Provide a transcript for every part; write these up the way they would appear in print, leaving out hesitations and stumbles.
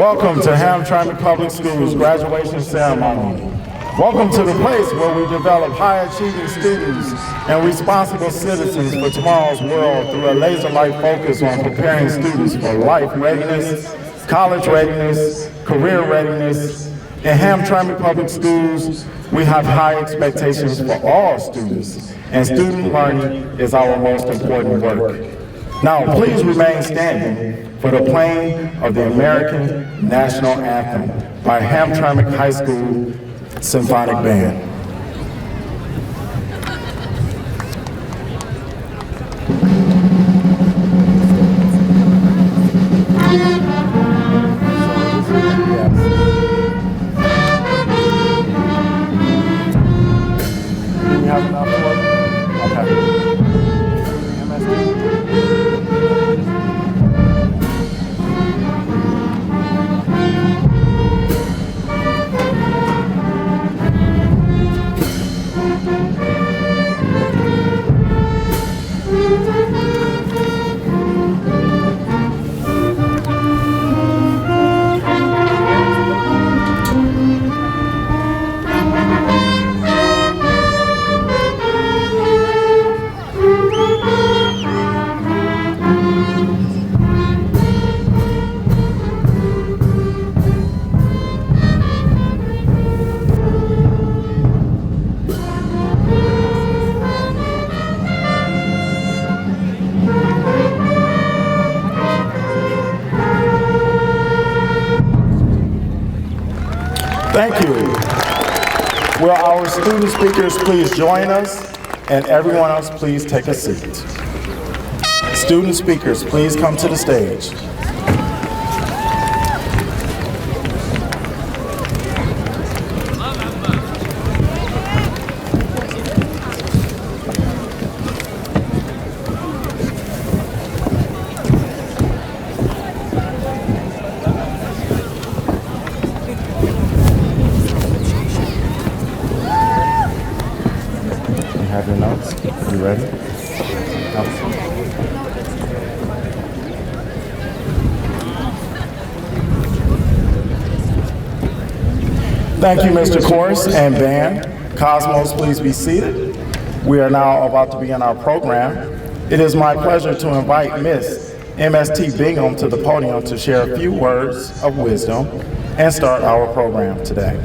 Welcome to Hamtramck Public Schools graduation ceremony. Welcome to the place where we develop high-achieving students and responsible citizens for tomorrow's world through a laser-like focus on preparing students for life readiness, college readiness, career readiness. In Hamtramck Public Schools, we have high expectations for all students, and student learning is our most important work. Now, please remain standing for the playing of the American National Anthem by Hamtramck High School Symphonic Band. Do we have enough for it? Okay. Thank you. Will our student speakers please join us, and everyone else please take a seat. Student speakers, please come to the stage. Have your notes? You ready? Thank you, Mr. Chorus and band. Cosmos, please be seated. We are now about to begin our program. It is my pleasure to invite Miss MST Bingham to the podium to share a few words of wisdom and start our program today.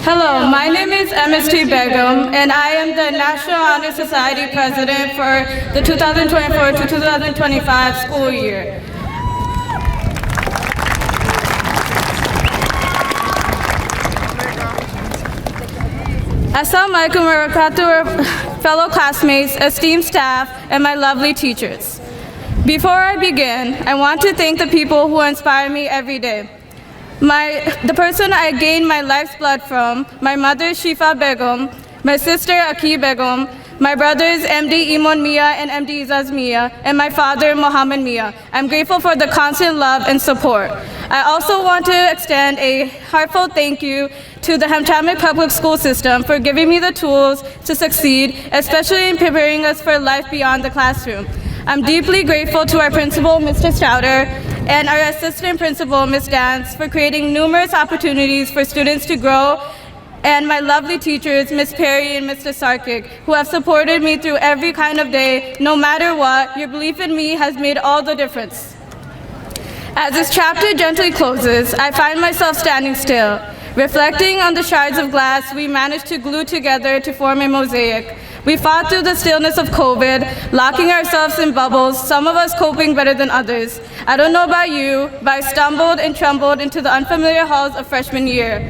Hello, my name is MST Begum, and I am the National Honor Society President for the 2024 to 2025 school year. Assalamualaikum warahmatullahi, fellow classmates, esteemed staff, and my lovely teachers. Before I begin, I want to thank the people who inspire me every day. The person I gained my life's blood from, my mother Shifa Begum, my sister Aki Begum, my brothers MD Imon Mia and MD Izaz Mia, and my father Mohammed Mia. I'm grateful for the constant love and support. I also want to extend a heartfelt thank you to the Hamtramck Public School System for giving me the tools to succeed, especially in preparing us for life beyond the classroom. I'm deeply grateful to our principal, Mr. Strouder, and our assistant principal, Ms. Dance, for creating numerous opportunities for students to grow, and my lovely teachers, Ms. Perry and Mr. Sarkic, who have supported me through every kind of day. No matter what, your belief in me has made all the difference. As this chapter gently closes, I find myself standing still, reflecting on the shards of glass we managed to glue together to form a mosaic. We fought through the stillness of COVID, locking ourselves in bubbles, some of us coping better than others. I don't know about you, but I stumbled and trembled into the unfamiliar halls of freshman year,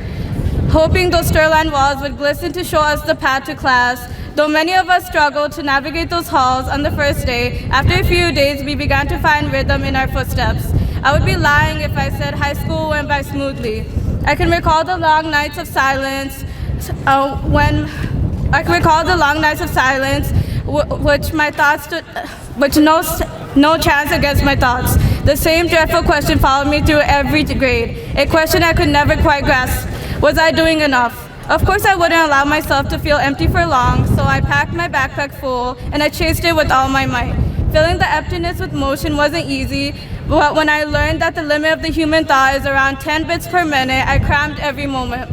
hoping those Sterline walls would glisten to show us the path to class. Though many of us struggled to navigate those halls on the first day, after a few days we began to find rhythm in our footsteps. I would be lying if I said high school went by smoothly. I can recall the long nights of silence which my thoughts No chance against my thoughts. The same dreadful question followed me through every grade, a question I could never quite grasp. Was I doing enough? Of course I wouldn't allow myself to feel empty for long, so I packed my backpack full and I chased it with all my might. Filling the emptiness with motion wasn't easy, but when I learned that the limit of the human thought is around 10 bits per minute, I crammed every moment.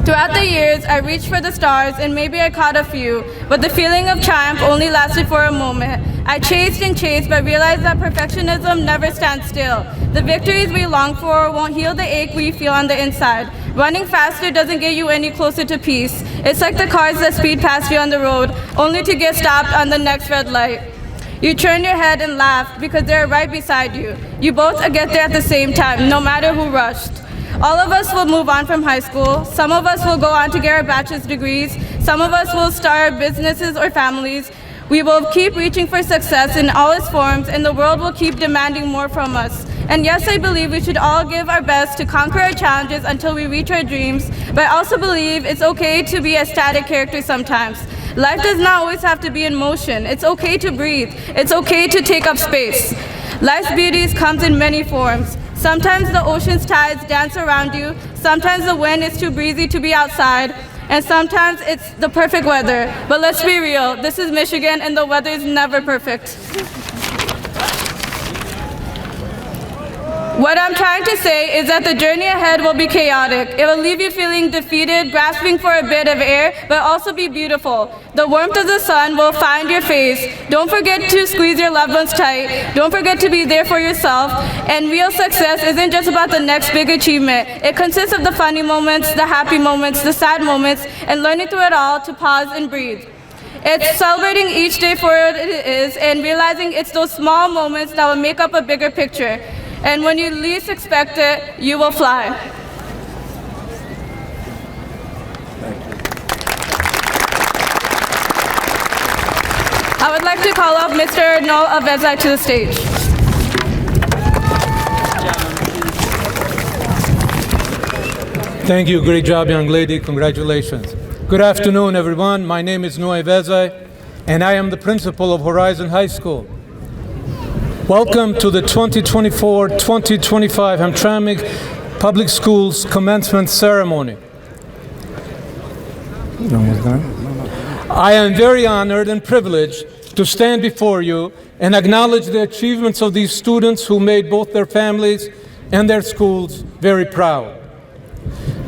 Throughout the years, I reached for the stars and maybe I caught a few, but the feeling of triumph only lasted for a moment. I chased and chased, but realized that perfectionism never stands still. The victories we long for won't heal the ache we feel on the inside. Running faster doesn't get you any closer to peace. It's like the cars that speed past you on the road, only to get stopped on the next red light. You turn your head and laugh because they're right beside you. You both get there at the same time, no matter who rushed. All of us will move on from high school. Some of us will go on to get our bachelor's degrees. Some of us will start businesses or families. We will keep reaching for success in all its forms, and the world will keep demanding more from us. And yes, I believe we should all give our best to conquer our challenges until we reach our dreams, but I also believe it's okay to be a static character sometimes. Life does not always have to be in motion. It's okay to breathe. It's okay to take up space. Life's beauties comes in many forms. Sometimes the ocean's tides dance around you. Sometimes the wind is too breezy to be outside. And sometimes it's the perfect weather. But let's be real, this is Michigan and the weather is never perfect. What I'm trying to say is that the journey ahead will be chaotic. It will leave you feeling defeated, grasping for a bit of air, but also be beautiful. The warmth of the sun will find your face. Don't forget to squeeze your loved ones tight. Don't forget to be there for yourself. And real success isn't just about the next big achievement. It consists of the funny moments, the happy moments, the sad moments, and learning through it all to pause and breathe. It's celebrating each day for what it is and realizing it's those small moments that will make up a bigger picture. And when you least expect it, you will fly. I would like to call up Mr. Noel Avezai to the stage. Thank you. Great job, young lady. Congratulations. Good afternoon, everyone. My name is Noel Avezai, and I am the principal of Horizon High School. Welcome to the 2024-2025 Hamtramck Public Schools Commencement Ceremony. I am very honored and privileged to stand before you and acknowledge the achievements of these students who made both their families and their schools very proud.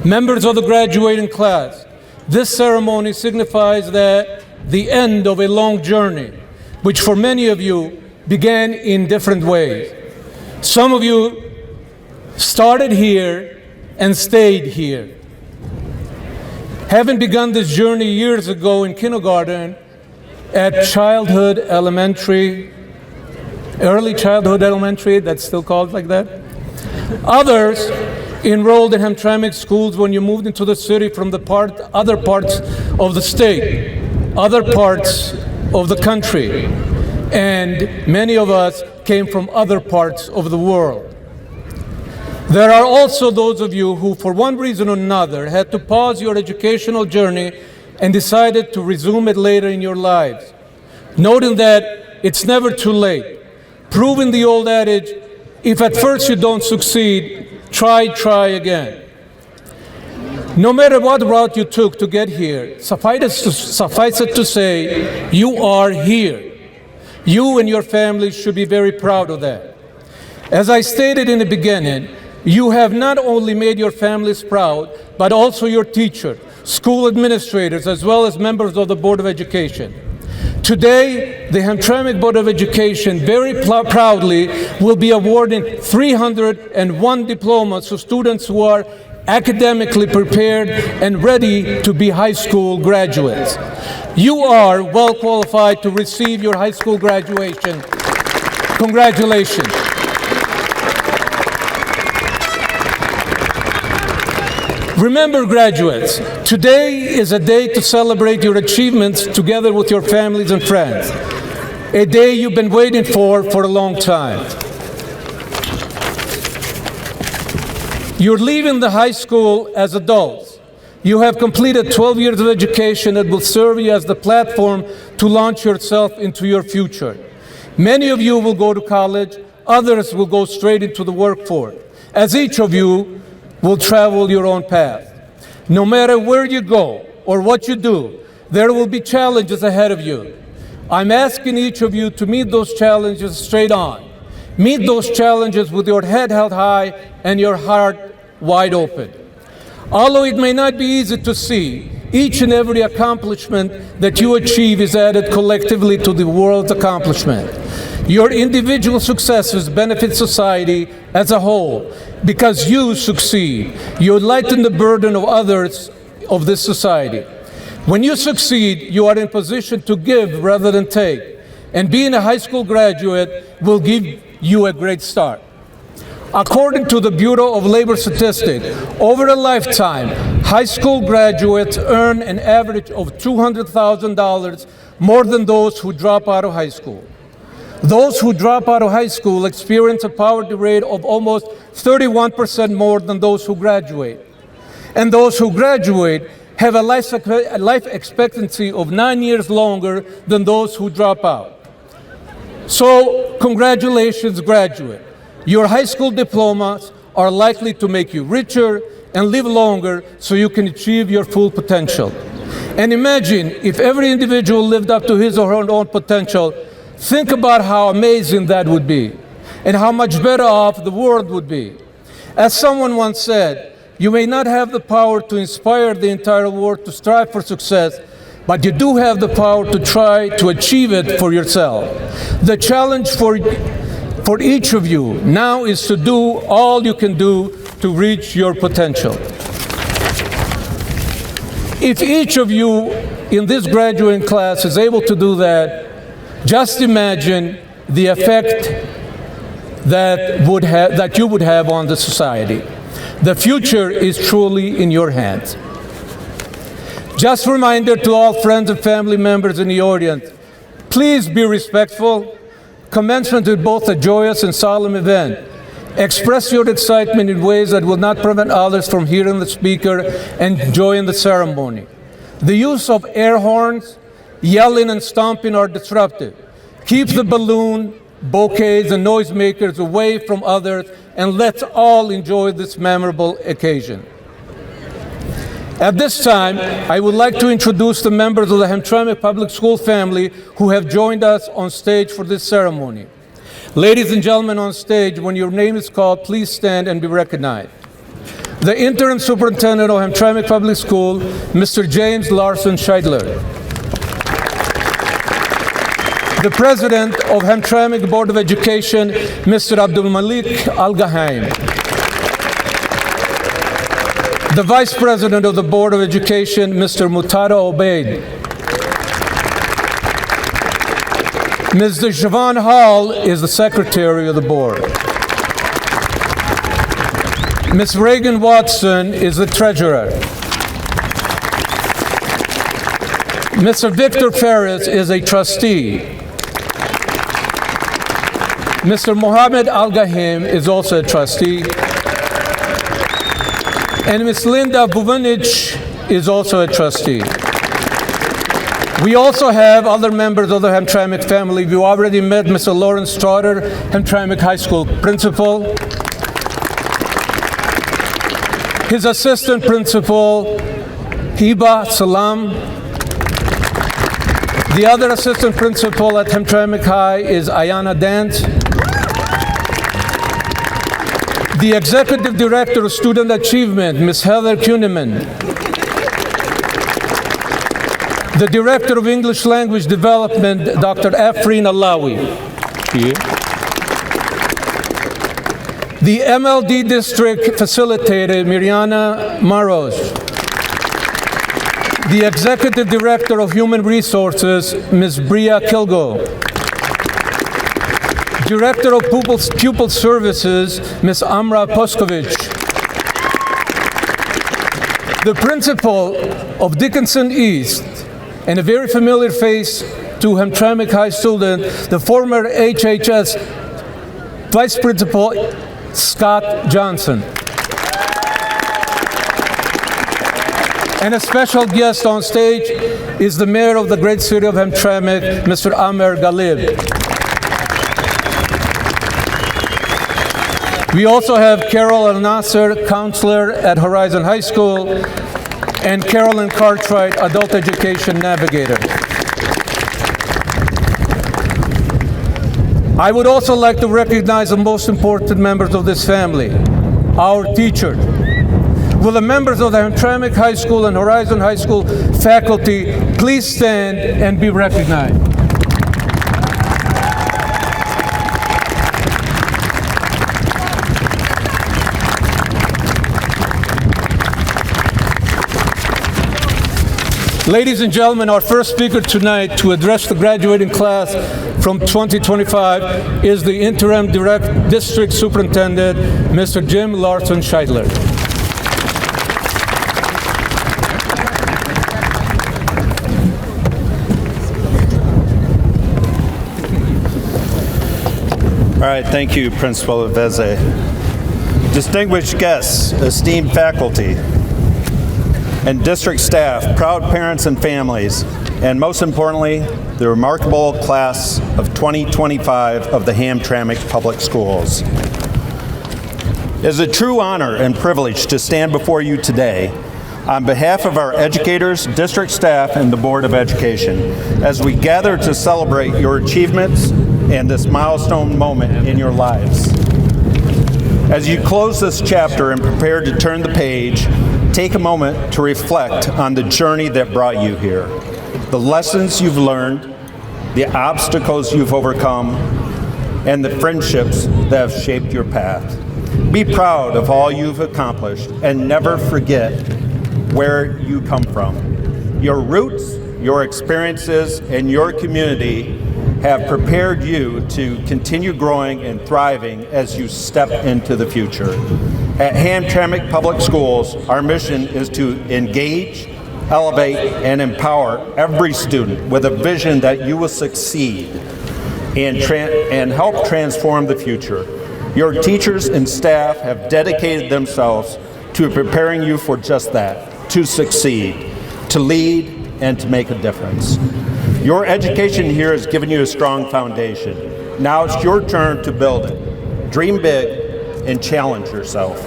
Members of the graduating class, this ceremony signifies the end of a long journey, which for many of you began in different ways. Some of you started here and stayed here. Having begun this journey years ago in kindergarten at early childhood elementary, that's still called like that. Others enrolled in Hamtramck schools when you moved into the city from other parts of the state, other parts of the country. And many of us came from other parts of the world. There are also those of you who, for one reason or another, had to pause your educational journey and decided to resume it later in your lives, noting that it's never too late, proving the old adage, if at first you don't succeed, try again. No matter what route you took to get here, suffice it to say, you are here. You and your family should be very proud of that. As I stated in the beginning, you have not only made your families proud, but also your teacher, school administrators, as well as members of the Board of Education. Today, the Hamtramck Board of Education very proudly will be awarding 301 diplomas to students who are academically prepared and ready to be high school graduates. You are well qualified to receive your high school graduation. Congratulations. Remember, graduates, today is a day to celebrate your achievements together with your families and friends. A day you've been waiting for a long time. You're leaving the high school as adults. You have completed 12 years of education that will serve you as the platform to launch yourself into your future. Many of you will go to college, others will go straight into the workforce, as each of you will travel your own path. No matter where you go or what you do, there will be challenges ahead of you. I'm asking each of you to meet those challenges straight on. Meet those challenges with your head held high and your heart wide open. Although it may not be easy to see, each and every accomplishment that you achieve is added collectively to the world's accomplishment. Your individual successes benefit society as a whole. Because you succeed, you lighten the burden of others of this society. When you succeed, you are in position to give rather than take. And being a high school graduate will give you a great start. According to the Bureau of Labor Statistics, over a lifetime, high school graduates earn an average of $200,000 more than those who drop out of high school. Those who drop out of high school experience a poverty rate of almost 31% more than those who graduate. And those who graduate have a life expectancy of 9 years longer than those who drop out. So, congratulations, graduate. Your high school diplomas are likely to make you richer and live longer so you can achieve your full potential. And imagine if every individual lived up to his or her own potential. Think about how amazing that would be and how much better off the world would be. As someone once said, you may not have the power to inspire the entire world to strive for success, but you do have the power to try to achieve it for yourself. The challenge for each of you now is to do all you can do to reach your potential. If each of you in this graduating class is able to do that, just imagine the effect that you would have on the society. The future is truly in your hands. Just a reminder to all friends and family members in the audience, please be respectful. Commencement is both a joyous and solemn event. Express your excitement in ways that will not prevent others from hearing the speaker and enjoying the ceremony. The use of air horns, yelling and stomping are disruptive. Keep the balloon, bouquets, and noisemakers away from others, and let's all enjoy this memorable occasion. At this time, I would like to introduce the members of the Hamtramck Public School family who have joined us on stage for this ceremony. Ladies and gentlemen on stage, when your name is called, please stand and be recognized. The interim superintendent of Hamtramck Public School, Mr. James Larson Scheidler. The president of Hamtramck Board of Education, Mr. Abdul Malik Al-Gahaim. The vice president of the Board of Education, Mr. Mutada Obeid. Ms. Siobhan Hall is the secretary of the board. Ms. Reagan Watson is the treasurer. Mr. Victor Ferris is a trustee. Mr. Mohammed Al-Gahim is also a trustee. And Ms. Linda Vuvanich is also a trustee. We also have other members of the Hamtramck family. You already met Mr. Lawrence Trotter, Hamtramck High School principal. His assistant principal, Hiba Salam. The other assistant principal at Hamtramck High is Ayana Dant. The executive director of student achievement, Ms. Heather Kuhneman. The director of English language development, Dr. Afreen Alawi. Here. The MLD district facilitator, Miriana Maros. The executive director of human resources, Ms. Bria Kilgo. Director of Pupil Services, Ms. Amra Poskovich. The principal of Dickinson East, and a very familiar face to Hamtramck High student, the former HHS Vice Principal, Scott Johnson. And a special guest on stage is the mayor of the great city of Hamtramck, Mr. Amer Galib. We also have Carol Al-Nasser, counselor at Horizon High School, and Carolyn Cartwright, adult education navigator. I would also like to recognize the most important members of this family, our teachers. Will the members of the Hamtramck High School and Horizon High School faculty please stand and be recognized? Ladies and gentlemen, our first speaker tonight to address the graduating class from 2025 is the Interim District Superintendent, Mr. Jim Larson Scheidler. All right, thank you, Principal Veze. Distinguished guests, esteemed faculty, and district staff, proud parents and families, and most importantly, the remarkable class of 2025 of the Hamtramck Public Schools. It is a true honor and privilege to stand before you today on behalf of our educators, district staff, and the Board of Education as we gather to celebrate your achievements and this milestone moment in your lives. As you close this chapter and prepare to turn the page, take a moment to reflect on the journey that brought you here, the lessons you've learned, the obstacles you've overcome, and the friendships that have shaped your path. Be proud of all you've accomplished and never forget where you come from. Your roots, your experiences, and your community have prepared you to continue growing and thriving as you step into the future. At Hamtramck Public Schools, our mission is to engage, elevate, and empower every student with a vision that you will succeed and help transform the future. Your teachers and staff have dedicated themselves to preparing you for just that, to succeed, to lead, and to make a difference. Your education here has given you a strong foundation. Now it's your turn to build it. Dream big and challenge yourself.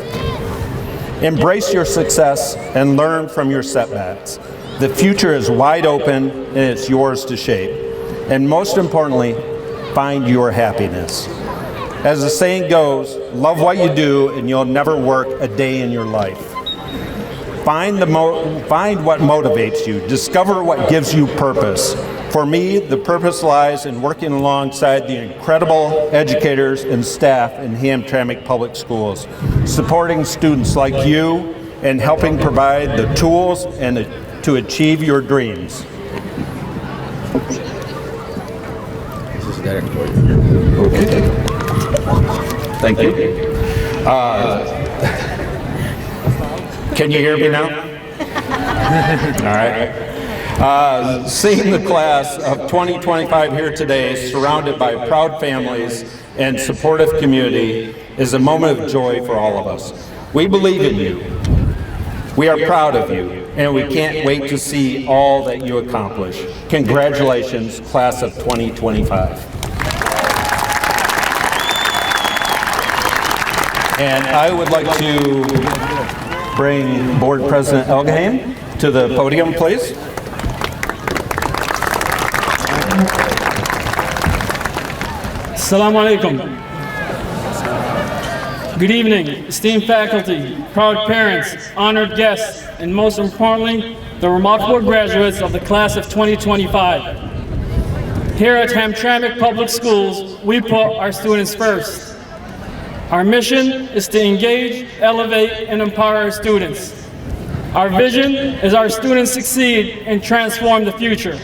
Embrace your success and learn from your setbacks. The future is wide open and it's yours to shape. And most importantly, find your happiness. As the saying goes, love what you do and you'll never work a day in your life. Find what motivates you. Discover what gives you purpose. For me, the purpose lies in working alongside the incredible educators and staff in Hamtramck Public Schools, supporting students like you and helping provide the tools to achieve your dreams. Okay. Thank you. Can you hear me now? All right. Seeing the class of 2025 here today, surrounded by proud families and supportive community, is a moment of joy for all of us. We believe in you. We are proud of you, and we can't wait to see all that you accomplish. Congratulations, class of 2025. And I would like to bring Board President Elgheim to the podium, please. Assalamu alaikum. Good evening, esteemed faculty, proud parents, honored guests, and most importantly, the remarkable graduates of the class of 2025. Here at Hamtramck Public Schools, we put our students first. Our mission is to engage, elevate, and empower our students. Our vision is our students succeed and transform the future.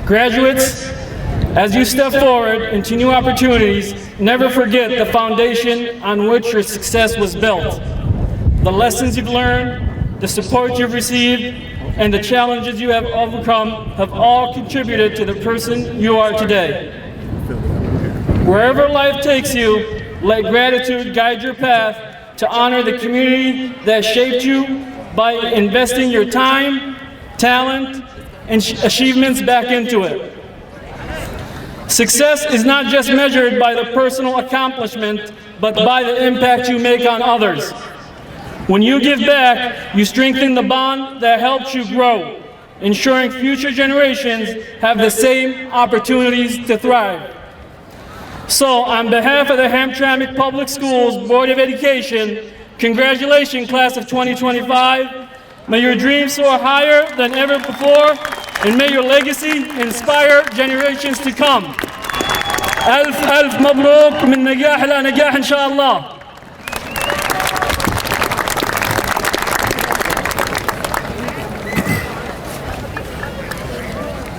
Graduates, as you step forward into new opportunities, never forget the foundation on which your success was built. The lessons you've learned, the support you've received, and the challenges you have overcome have all contributed to the person you are today. Wherever life takes you, let gratitude guide your path to honor the community that shaped you by investing your time, talent, and achievements back into it. Success is not just measured by the personal accomplishment, but by the impact you make on others. When you give back, you strengthen the bond that helps you grow, ensuring future generations have the same opportunities to thrive. So, on behalf of the Hamtramck Public Schools Board of Education, congratulations, class of 2025. May your dreams soar higher than ever before, and may your legacy inspire generations to come. ألف مبروك من نجاح إلى نجاح إن شاء الله.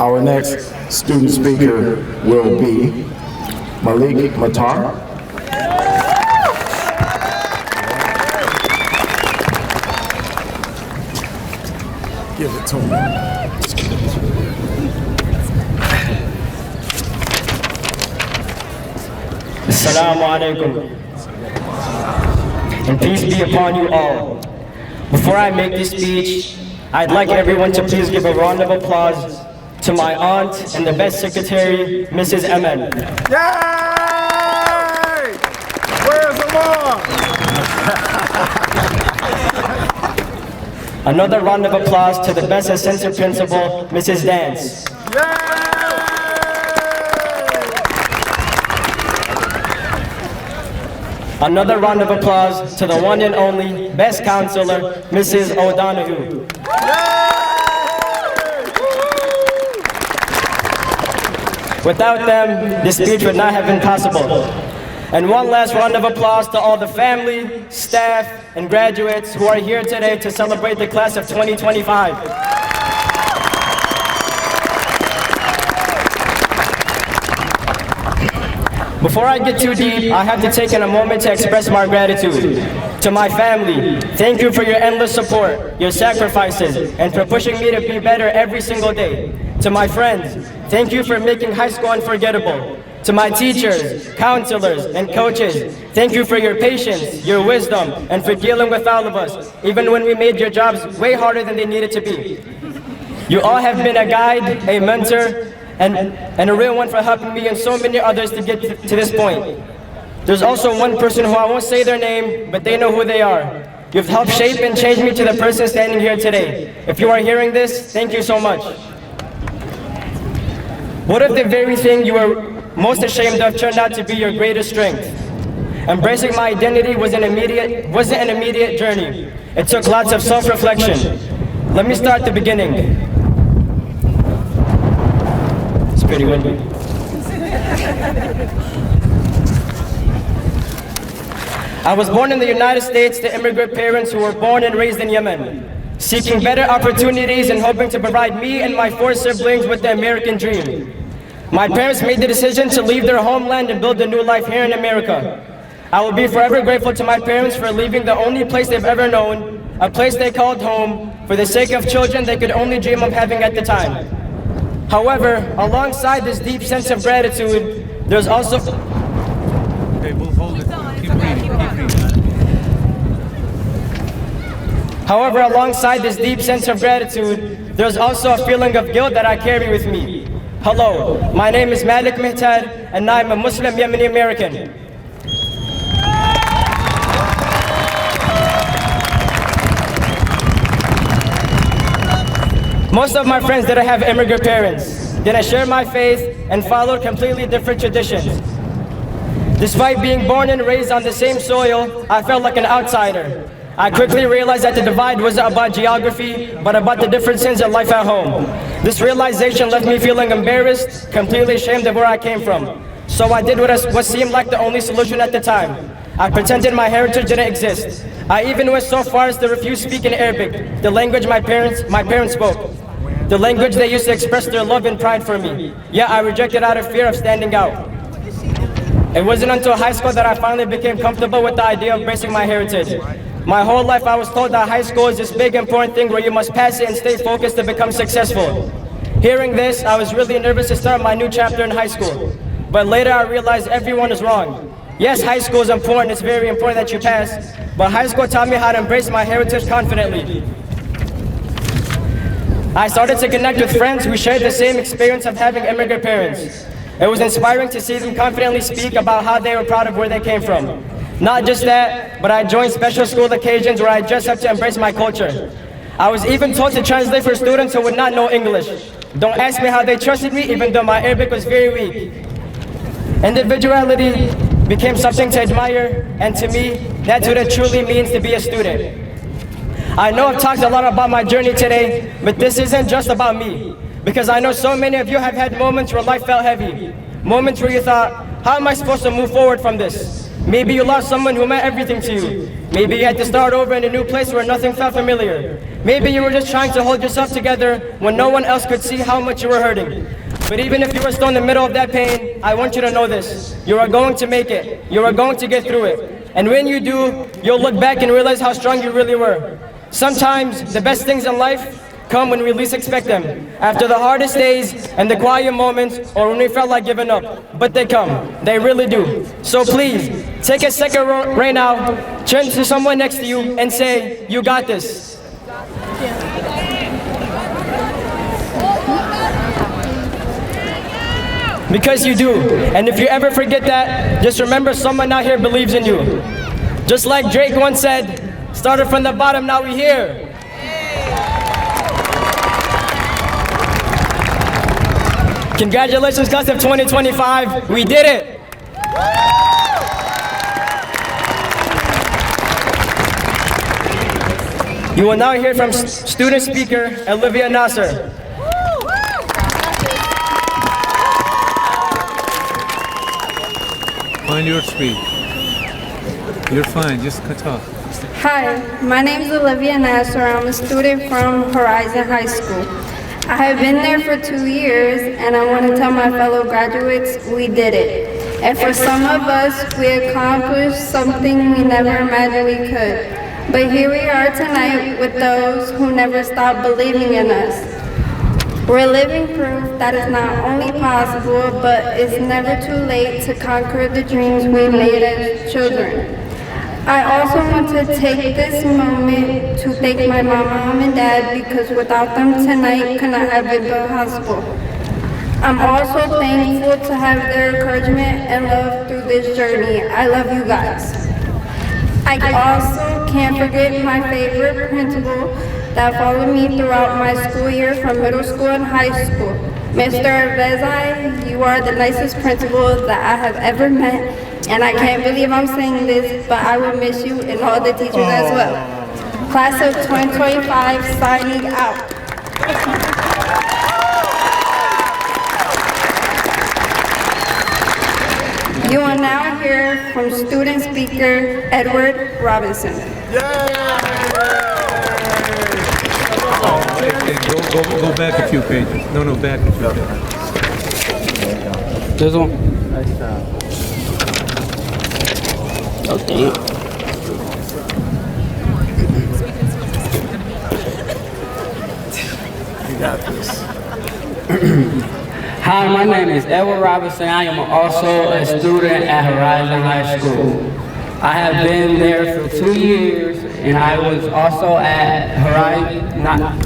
Our next student speaker will be Malik Matar. Give it to him. Assalamu alaikum. And peace be upon you all. Before I make this speech, I'd like everyone to please give a round of applause to my aunt and the best secretary, Mrs. Eman. Yay! Where's the mom? Another round of applause to the best assistant principal, Mrs. Dance. Another round of applause to the one and only best counselor, Mrs. O'Donoghue. Without them, this speech would not have been possible. And one last round of applause to all the family, staff, and graduates who are here today to celebrate the class of 2025. Before I get too deep, I have to take in a moment to express my gratitude. To my family, thank you for your endless support, your sacrifices, and for pushing me to be better every single day. To my friends, thank you for making high school unforgettable. To my teachers, counselors, and coaches, thank you for your patience, your wisdom, and for dealing with all of us, even when we made your jobs way harder than they needed to be. You all have been a guide, a mentor, and a real one for helping me and so many others to get to this point. There's also one person who I won't say their name, but they know who they are. You've helped shape and change me to the person standing here today. If you are hearing this, thank you so much. What if the very thing you were most ashamed of turned out to be your greatest strength? Embracing my identity wasn't an immediate journey. It took lots of self-reflection. Let me start at the beginning. It's pretty windy. I was born in the United States to immigrant parents who were born and raised in Yemen, seeking better opportunities and hoping to provide me and my 4 siblings with the American dream. My parents made the decision to leave their homeland and build a new life here in America. I will be forever grateful to my parents for leaving the only place they've ever known, a place they called home, for the sake of children they could only dream of having at the time. However, alongside this deep sense of gratitude, there's also... Okay, we'll hold it. Keep reading. However, alongside this deep sense of gratitude, there's also a feeling of guilt that I carry with me. Hello, my name is Malik Mehtar, and I'm a Muslim Yemeni American. Most of my friends didn't have immigrant parents, didn't share my faith, and followed completely different traditions. Despite being born and raised on the same soil, I felt like an outsider. I quickly realized that the divide wasn't about geography, but about the differences in life at home. This realization left me feeling embarrassed, completely ashamed of where I came from. So I did what seemed like the only solution at the time. I pretended my heritage didn't exist. I even went so far as to refuse speaking Arabic, the language my parents spoke, the language they used to express their love and pride for me. Yet I rejected out of fear of standing out. It wasn't until high school that I finally became comfortable with the idea of embracing my heritage. My whole life I was told that high school is this big important thing where you must pass it and stay focused to become successful. Hearing this, I was really nervous to start my new chapter in high school. But later I realized everyone is wrong. Yes, high school is important, it's very important that you pass, but high school taught me how to embrace my heritage confidently. I started to connect with friends who shared the same experience of having immigrant parents. It was inspiring to see them confidently speak about how they were proud of where they came from. Not just that, but I joined special school occasions where I dressed up to embrace my culture. I was even told to translate for students who would not know English. Don't ask me how they trusted me, even though my Arabic was very weak. Individuality became something to admire, and to me, that's what it truly means to be a student. I know I've talked a lot about my journey today, but this isn't just about me, because I know so many of you have had moments where life felt heavy, moments where you thought, how am I supposed to move forward from this? Maybe you lost someone who meant everything to you. Maybe you had to start over in a new place where nothing felt familiar. Maybe you were just trying to hold yourself together when no one else could see how much you were hurting. But even if you were still in the middle of that pain, I want you to know this. You are going to make it. You are going to get through it. And when you do, you'll look back and realize how strong you really were. Sometimes the best things in life come when we least expect them, after the hardest days and the quiet moments, or when we felt like giving up. But they come, they really do. So please, take a second right now, turn to someone next to you and say, you got this. Because you do. And if you ever forget that, just remember someone out here believes in you. Just like Drake once said, started from the bottom, now we're here. Congratulations, class of 2025. We did it. You will now hear from student speaker Olivia Nasser. Find your speech. You're fine, just talk. Hi, my name is Olivia Nasser. I'm a student from Horizon High School. I have been there for 2 years, and I want to tell my fellow graduates, we did it. And for some of us, we accomplished something we never imagined we could. But here we are tonight with those who never stopped believing in us. We're living proof that it's not only possible, but it's never too late to conquer the dreams we made as children. I also want to take this moment to thank my mom and dad, because without them tonight could not have been possible. I'm also thankful to have their encouragement and love through this journey. I love you guys. I also can't forget my favorite principal that followed me throughout my school year from middle school and high school. Mr. Vezai, you are the nicest principal that I have ever met, and I can't believe I'm saying this, but I will miss you and all the teachers as well. Class of 2025 signing out. You will now hear from student speaker Edward Robinson. Go back a few pages. No, back a few pages. This one? Okay. You got this. Hi, my name is Edward Robinson. I am also a student at Horizon High School. I have been there for 2 years, and I was also at Hamtramck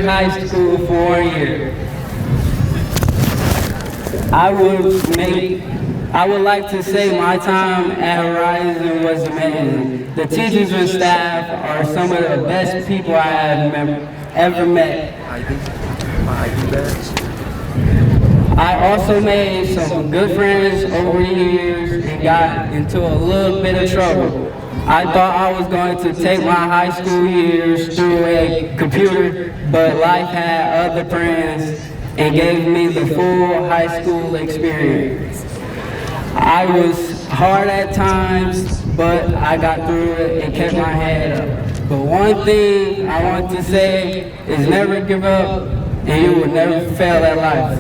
High School for 1 year. I would like to say my time at Horizon was amazing. The teachers and staff are some of the best people I have ever met. I also made some good friends over the years and got into a little bit of trouble. I thought I was going to take my high school years through a computer, but life had other plans and gave me the full high school experience. I was hard at times, but I got through it and kept my head up. But one thing I want to say is never give up, and you will never fail at life.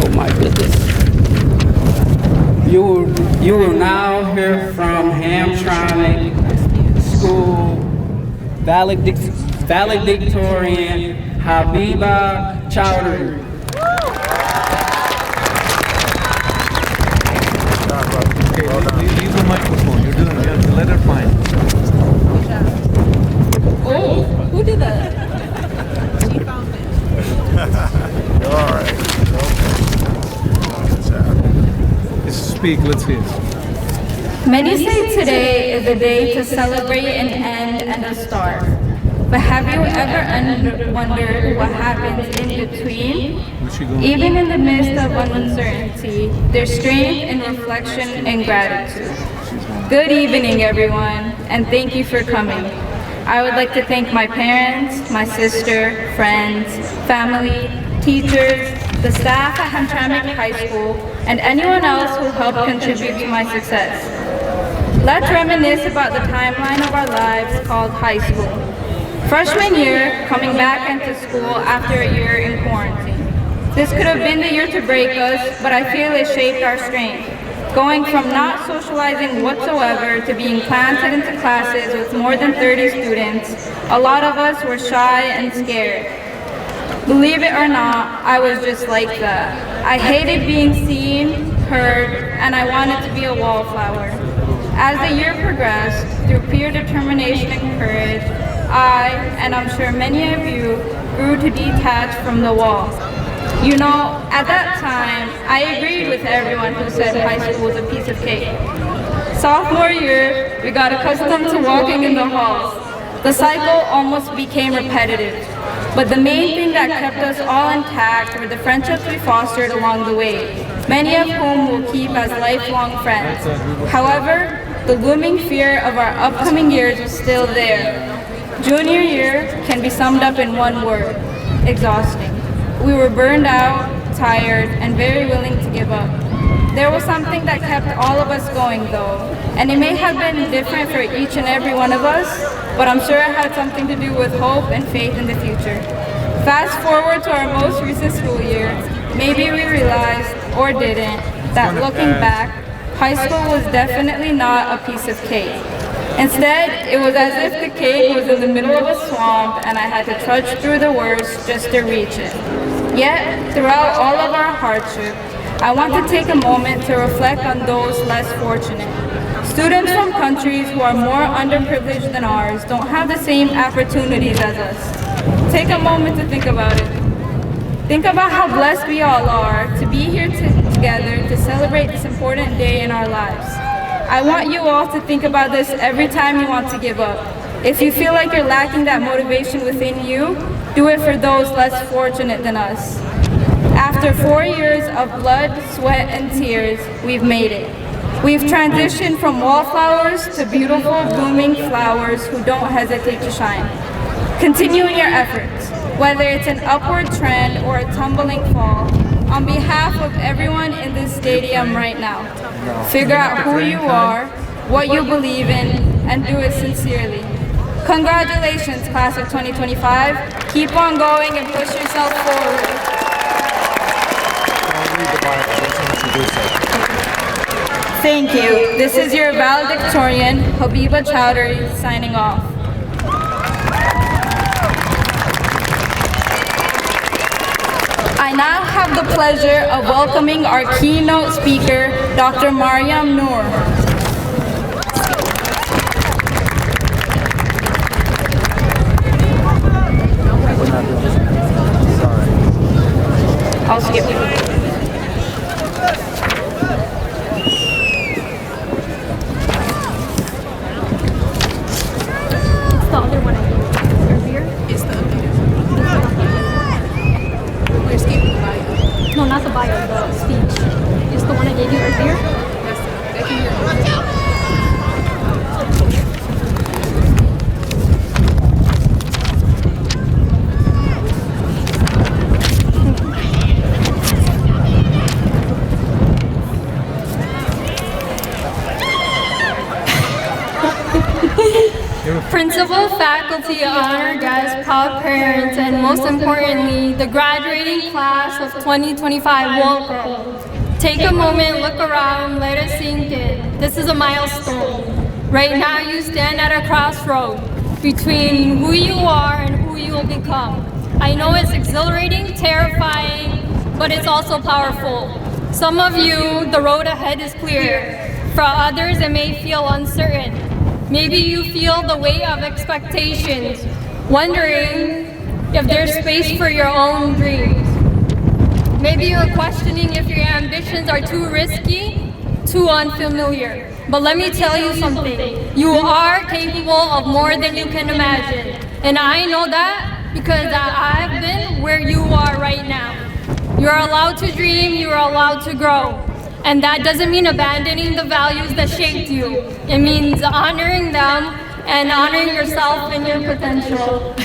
Oh my goodness. You will now hear from Hamtramck School valedictorian Habiba Chowdhury. Leave the microphone. You're doing it. Let her find. Oh, who did that? She found it. let's hear. Many say today is a day to celebrate an end and a start. But have you ever wondered what happens in between? Even in the midst of uncertainty, there's strength in reflection and gratitude. Good evening, everyone, and thank you for coming. I would like to thank my parents, my sister, friends, family, teachers, the staff at Hamtramck High School, and anyone else who helped contribute to my success. Let's reminisce about the timeline of our lives called high school. Freshman year, coming back into school after a year in quarantine. This could have been the year to break us, but I feel it shaped our strength. Going from not socializing whatsoever to being planted into classes with more than 30 students, a lot of us were shy and scared. Believe it or not, I was just like that. I hated being seen, heard, and I wanted to be a wallflower. As the year progressed, through pure determination and courage, I, and I'm sure many of you, grew to detach from the wall. You know, at that time, I agreed with everyone who said high school was a piece of cake. Sophomore year, we got accustomed to walking in the halls. The cycle almost became repetitive. But the main thing that kept us all intact were the friendships we fostered along the way, many of whom will keep as lifelong friends. However, the looming fear of our upcoming years was still there. Junior year can be summed up in one word: exhausting. We were burned out, tired, and very willing to give up. There was something that kept all of us going though, and it may have been different for each and every one of us, but I'm sure it had something to do with hope and faith in the future. Fast forward to our most recent school year, maybe we realized, or didn't, that looking back, high school was definitely not a piece of cake. Instead, it was as if the cake was in the middle of a swamp and I had to trudge through the worst just to reach it. Yet, throughout all of our hardship, I want to take a moment to reflect on those less fortunate. Students from countries who are more underprivileged than ours don't have the same opportunities as us. Take a moment to think about it. Think about how blessed we all are to be here together to celebrate this important day in our lives. I want you all to think about this every time you want to give up. If you feel like you're lacking that motivation within you, do it for those less fortunate than us. After 4 years of blood, sweat, and tears, we've made it. We've transitioned from wallflowers to beautiful, blooming flowers who don't hesitate to shine. Continue in your efforts, whether it's an upward trend or a tumbling fall. On behalf of everyone in this stadium right now, figure out who you are, what you believe in, and do it sincerely. Congratulations, class of 2025. Keep on going and push yourself forward. Thank you. This is your valedictorian, Habiba Chowdhury, signing off. I now have the pleasure of welcoming our keynote speaker, Dr. Mariam Noor. I'll skip you. The other one I gave earlier is the updated one. We're skipping the bio. No, not the bio, the speech. It's the one I gave you earlier. That's it. That can hear it. Principal, faculty, honored guests, proud parents, and most importantly, the graduating class of 2025, welcome. Take a moment, look around, let it sink in. This is a milestone. Right now you stand at a crossroad between who you are and who you will become. I know it's exhilarating, terrifying, but it's also powerful. Some of you, the road ahead is clear. For others, it may feel uncertain. Maybe you feel the weight of expectations, wondering if there's space for your own dreams. Maybe you're questioning if your ambitions are too risky, too unfamiliar. But let me tell you something. You are capable of more than you can imagine. And I know that because I've been where you are right now. You're allowed to dream, you're allowed to grow. And that doesn't mean abandoning the values that shaped you. It means honoring them and honoring yourself and your potential.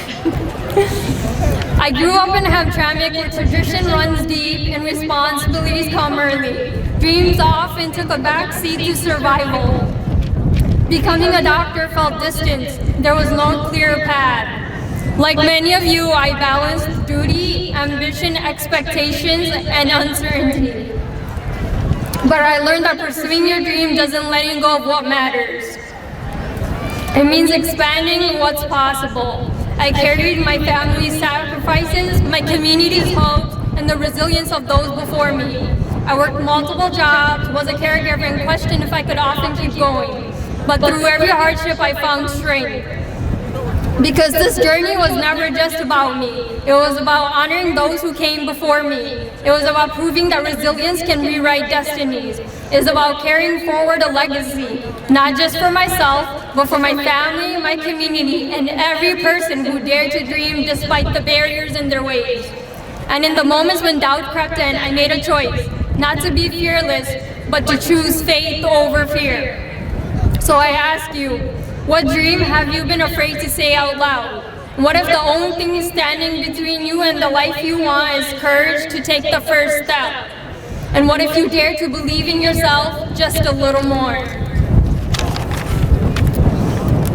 I grew up in Hamtramck where tradition runs deep and responsibilities come early. Dreams often took a backseat to survival. Becoming a doctor felt distant. There was no clear path. Like many of you, I balanced duty, ambition, expectations, and uncertainty. But I learned that pursuing your dream doesn't letting go of what matters. It means expanding what's possible. I carried my family's sacrifices, my community's hopes, and the resilience of those before me. I worked multiple jobs, was a caregiver, and questioned if I could often keep going. But through every hardship, I found strength. Because this journey was never just about me. It was about honoring those who came before me. It was about proving that resilience can rewrite destinies. It's about carrying forward a legacy, not just for myself, but for my family, my community, and every person who dared to dream despite the barriers in their ways. And in the moments when doubt crept in, I made a choice, not to be fearless, but to choose faith over fear. So I ask you, what dream have you been afraid to say out loud? What if the only thing standing between you and the life you want is courage to take the first step? And what if you dare to believe in yourself just a little more?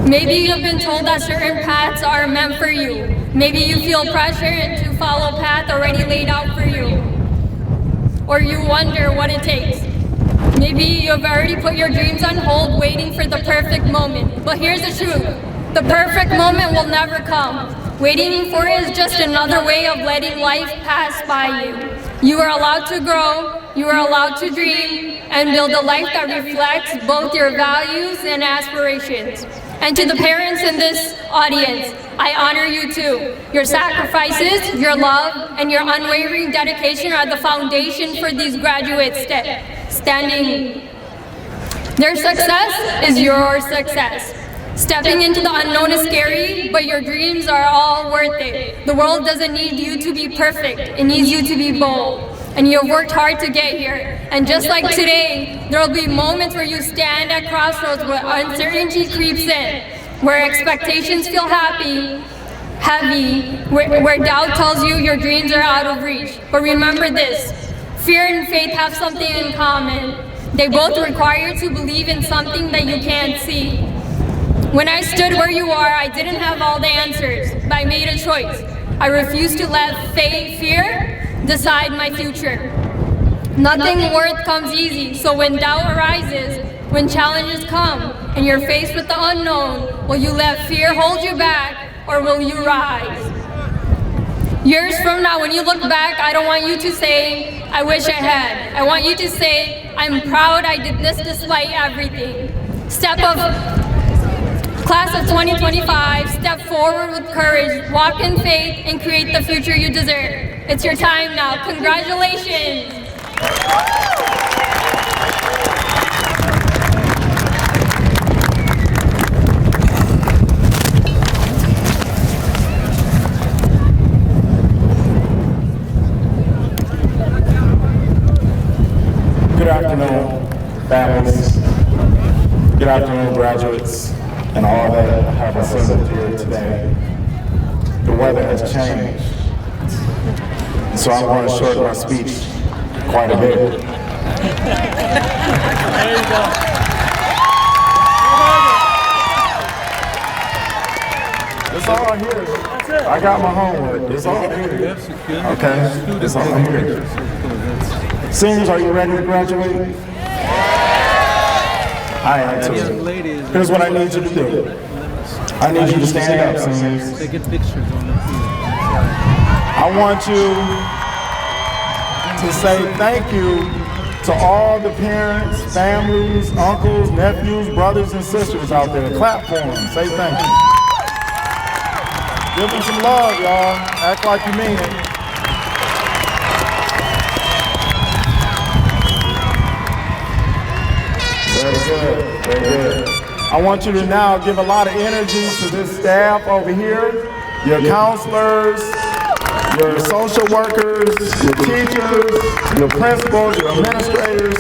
Maybe you've been told that certain paths are meant for you. Maybe you feel pressure to follow a path already laid out for you. Or you wonder what it takes. Maybe you've already put your dreams on hold waiting for the perfect moment. But here's the truth. The perfect moment will never come. Waiting for it is just another way of letting life pass by you. You are allowed to grow, you are allowed to dream, and build a life that reflects both your values and aspirations. And to the parents in this audience, I honor you too. Your sacrifices, your love, and your unwavering dedication are the foundation for these graduates standing. Their success is your success. Stepping into the unknown is scary, but your dreams are all worth it. The world doesn't need you to be perfect, it needs you to be bold. And you've worked hard to get here. And just like today, there will be moments where you stand at crossroads where uncertainty creeps in, where expectations feel heavy, where doubt tells you your dreams are out of reach. But remember this, fear and faith have something in common. They both require you to believe in something that you can't see. When I stood where you are, I didn't have all the answers, but I made a choice. I refused to let fear decide my future. Nothing worth comes easy, so when doubt arises, when challenges come, and you're faced with the unknown, will you let fear hold you back, or will you rise? Years from now, when you look back, I don't want you to say, I wish I had. I want you to say, I'm proud I did this despite everything. Class of 2025, step forward with courage, walk in faith, and create the future you deserve. It's your time now. Congratulations. Good afternoon, families. Good afternoon, graduates, and all that have assembled here today. The weather has changed, so I'm going to shorten my speech quite a bit. There you go. It's all here. That's it. I got my homework. It's all here. Okay, it's all here. Seniors, are you ready to graduate? I am too. Here's what I need you to do. I need you to stand up, seniors. They get pictures on the field. I want you to say thank you to all the parents, families, uncles, nephews, brothers, and sisters out there. Clap for them. Say thank you. Give them some love, y'all. Act like you mean it. Very good, very good. I want you to now give a lot of energy to this staff over here, your counselors, your social workers, your teachers, your principals, your administrators,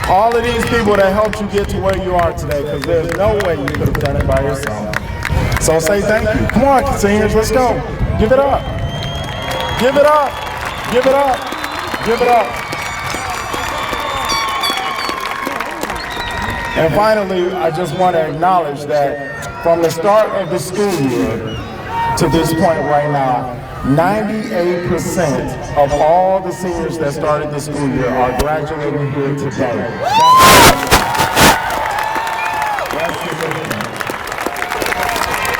all of these people that helped you get to where you are today, because there's no way you could have done it by yourself. So say thank you. Come on, seniors, let's go. Give it up. Give it up. Give it up. Give it up. And finally, I just want to acknowledge that from the start of the school year to this point right now, 98% of all the seniors that started the school year are graduating here today.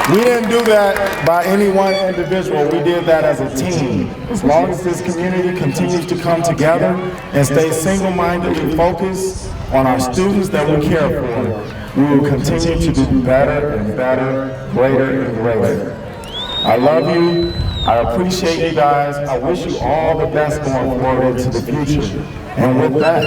We didn't do that by any one individual. We did that as a team. As long as this community continues to come together and stay single-mindedly focused on our students that we care for, we will continue to do better and better, greater and greater. I love you. I appreciate you guys. I wish you all the best going forward into the future. And with that,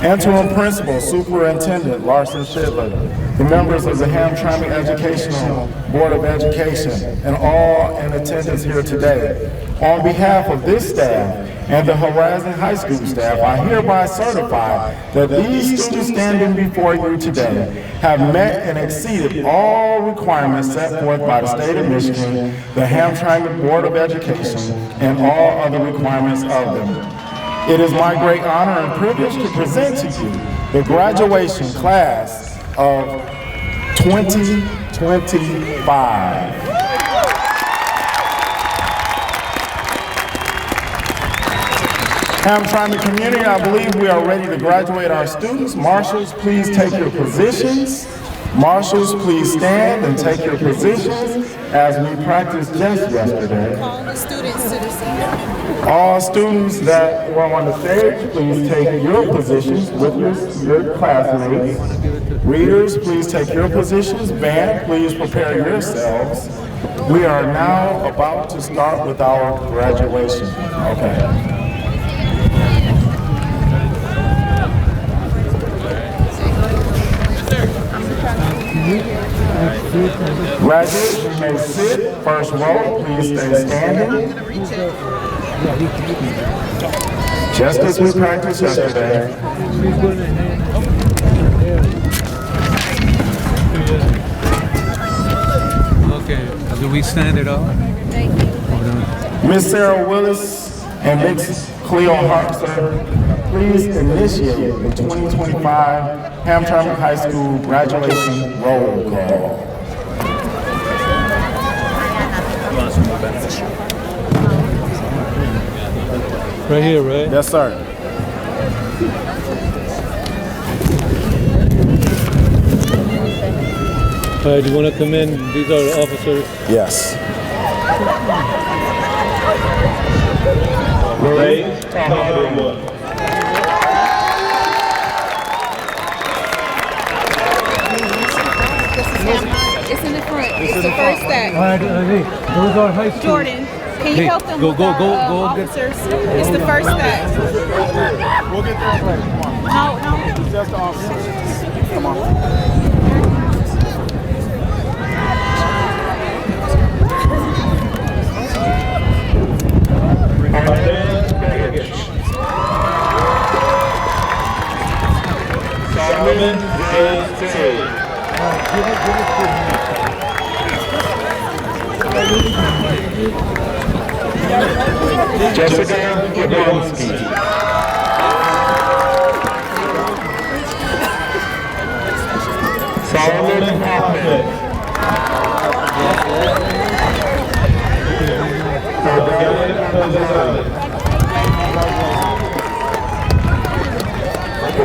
Interim Principal, Superintendent Larson Shidler, the members of the Hamtramck Educational Board of Education, and all in attendance here today, on behalf of this staff and the Horizon High School staff, I hereby certify that these students standing before you today have met and exceeded all requirements set forth by the state of Michigan, the Hamtramck Board of Education, and all other requirements of them. It is my great honor and privilege to present to you the graduation class of 2025. Hamtramck community, I believe we are ready to graduate our students. Marshals, please take your positions. Marshals, please stand and take your positions as we practiced just yesterday. Call the students to the side. All students that were on the stage, please take your positions with your classmates. Readers, please take your positions. Band, please prepare yourselves. We are now about to start with our graduation. Okay. Graduates, you may sit. First row, please stay standing. Just as we practiced yesterday. Okay, do we stand it up? Miss Sarah Willis and Miss Cleo Harpster, please initiate the 2025 Hamtramck High School graduation roll call. Right here, right? Yes, sir. All right, do you want to come in? These are the officers. Yes. Great. Top everyone. It's in the front. It's the first stack. All right, those are high school. Jordan, can you help them with our officers? It's the first stack. We'll get there. No. Just the officers. Come on. Solomon J.T. Jessica Jablonski. Solomon Ahmed.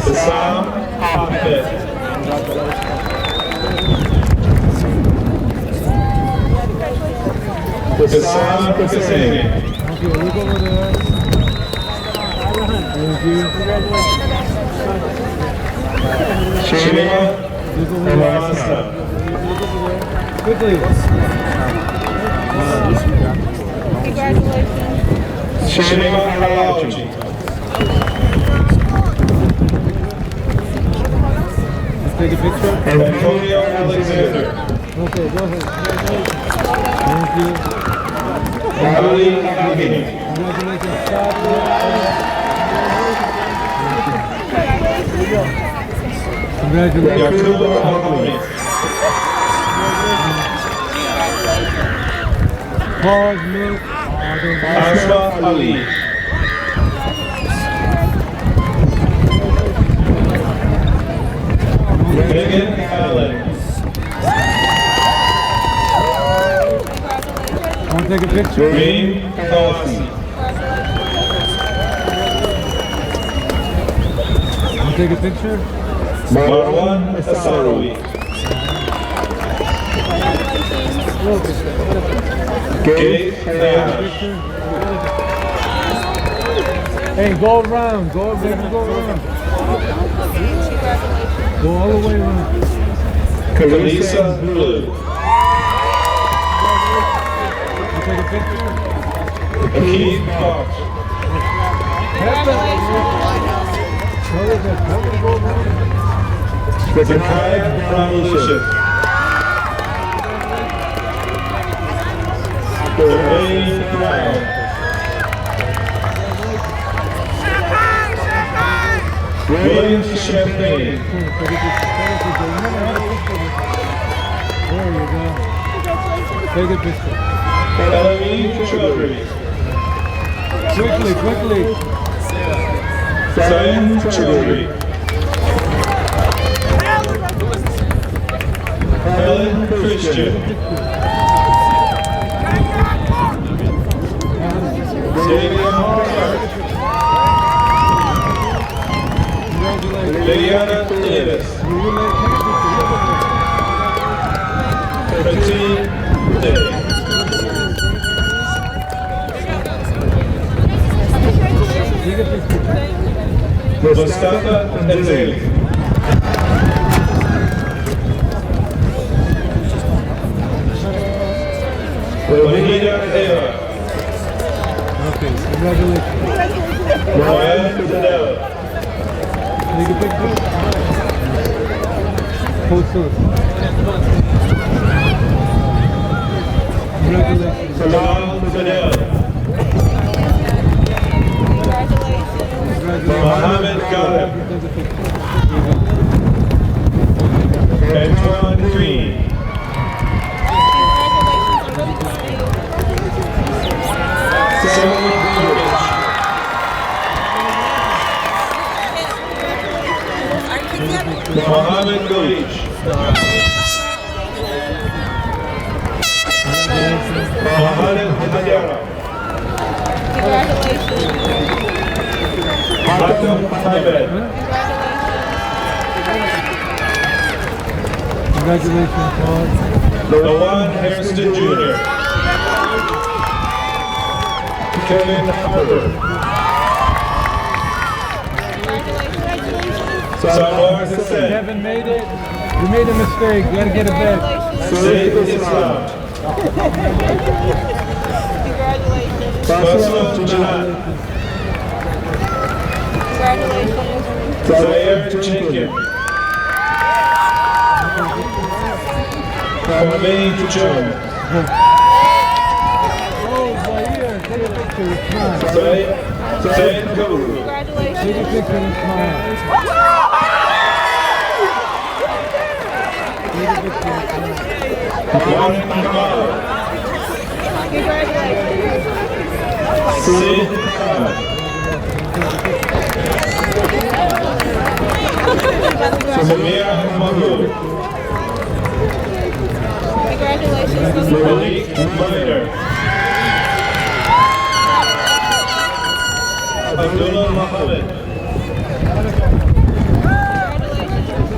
Sam Ahmed. Sam Hussein. Okay, look over there. Thank you. Sheila Elasa. Quickly. Congratulations. Sheila Alaji. take a picture? Antonio Alexander. Okay, go ahead. Thank you. Ali Agnew. Congratulations, Congratulations. Yakubu Mohammed. Pause, move. Ashraf Ali. Megan Allen. Want to take a picture? Reem Kawasi. Want to take a picture? Marwan Asarawi. Kate Nayash. Hey, go around. Go around. Go all the way around. Kalisa Blue. Take a picture. Keith Fox. Zakai Ramusha. Dwayne Brown. William Champagne. There you go. Take a picture. Elohim Chaudhry. Quickly. Sayan Chaudhry. Helen Christian. Xavier Clark. Liliana Davis. Christine Day. Mustafa Enzeli. Wahida Eva. Okay, congratulations. Ryan Fidel. Take a picture. Post it. Congratulations. Salam Fidel. Mohammed Ghanem. Antoine Green. Sarah Burgess. Mohammed Golich. Mohammed Hadera. Hatem Ahmed. Congratulations, Paul. Lawan Hairston Jr. Kevin Harper. Salwar Hussain. Kevin made it. You made a mistake. You gotta get it back. Said Islam. Basma Jahan. Zaire Jenkins. Kwame Jones. Zaid Guru. Take a picture and smile. Juan Kamal. Sid Khan. Samir Mahmoud. Malik Minor. Abdullah Mohammed.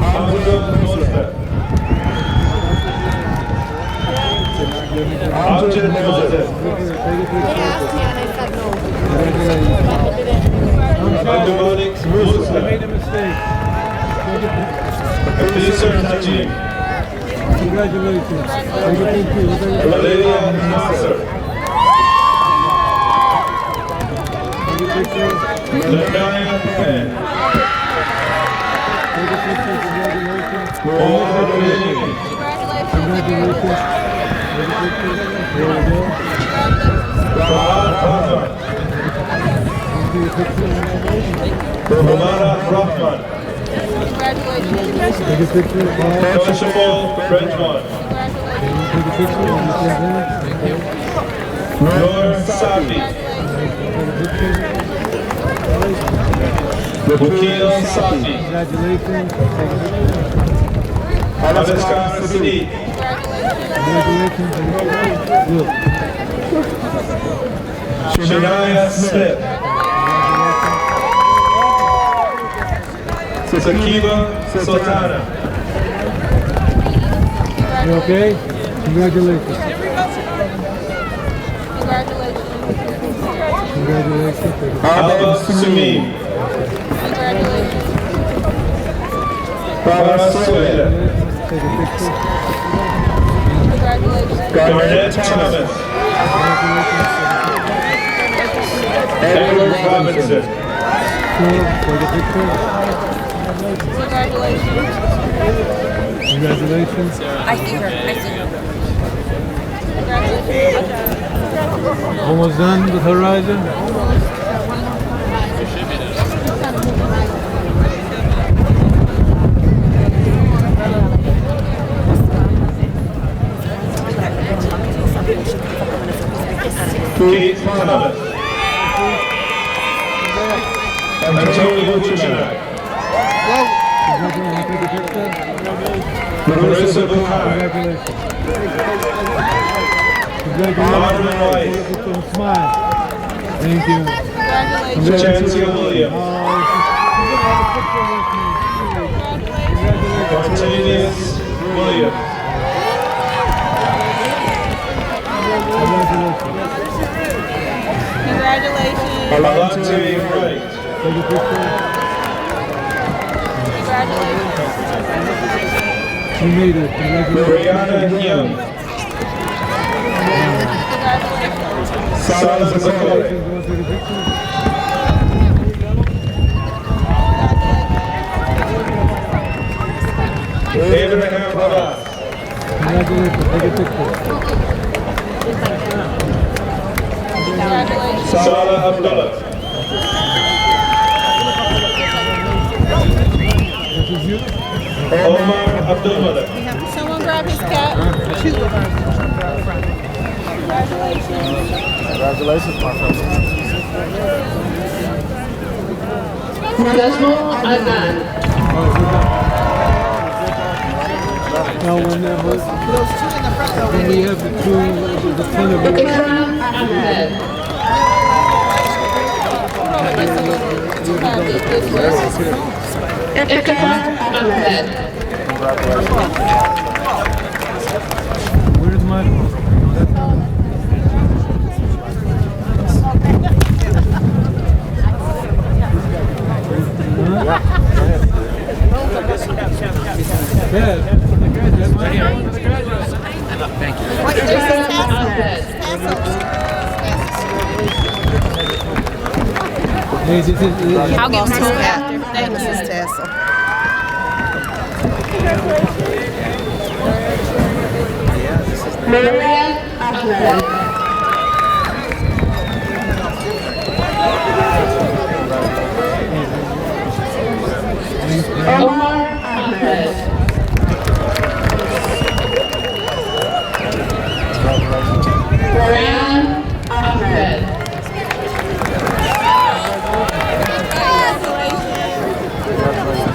Abdullah Mosa. Amjad Moses. Abdulmalik Musa. Made a mistake. Abdisar Najib. Congratulations. Valeria Nasser. Lanaya Penn. Constable, Bridge 1. Nur Safi. Wakil Safi. Alaskar Sidi. Shania Smith. Sakiba Sultana. You okay? Congratulations. Congratulations. Alba Sumi. Baba Sueda. Garnett Thomas. Edward Robinson. Congratulations. I see her. I see her. Almost done with Horizon? Kate Thomas. Antonio Vucinac. Marissa Bukhari. Marvin White. Smile. Thank you. Chancellor Williams. Martinez Williams. Congratulations. Alante Wright. You made it. Mariana Young. Sara Zakole. Abraham Abbas. Congratulations. Take a picture. Salah Abdullah. This is you? Omar Abdullah. Someone grab his cap. Congratulations, my friend. Now when that was, then we have the two, the front of it. Where's my phone? Thank you. Hey, this is, I'll give her to her after. Thank you. This is Tessa. Maria Ahmed. Omar Ahmed. Brian Ahmed.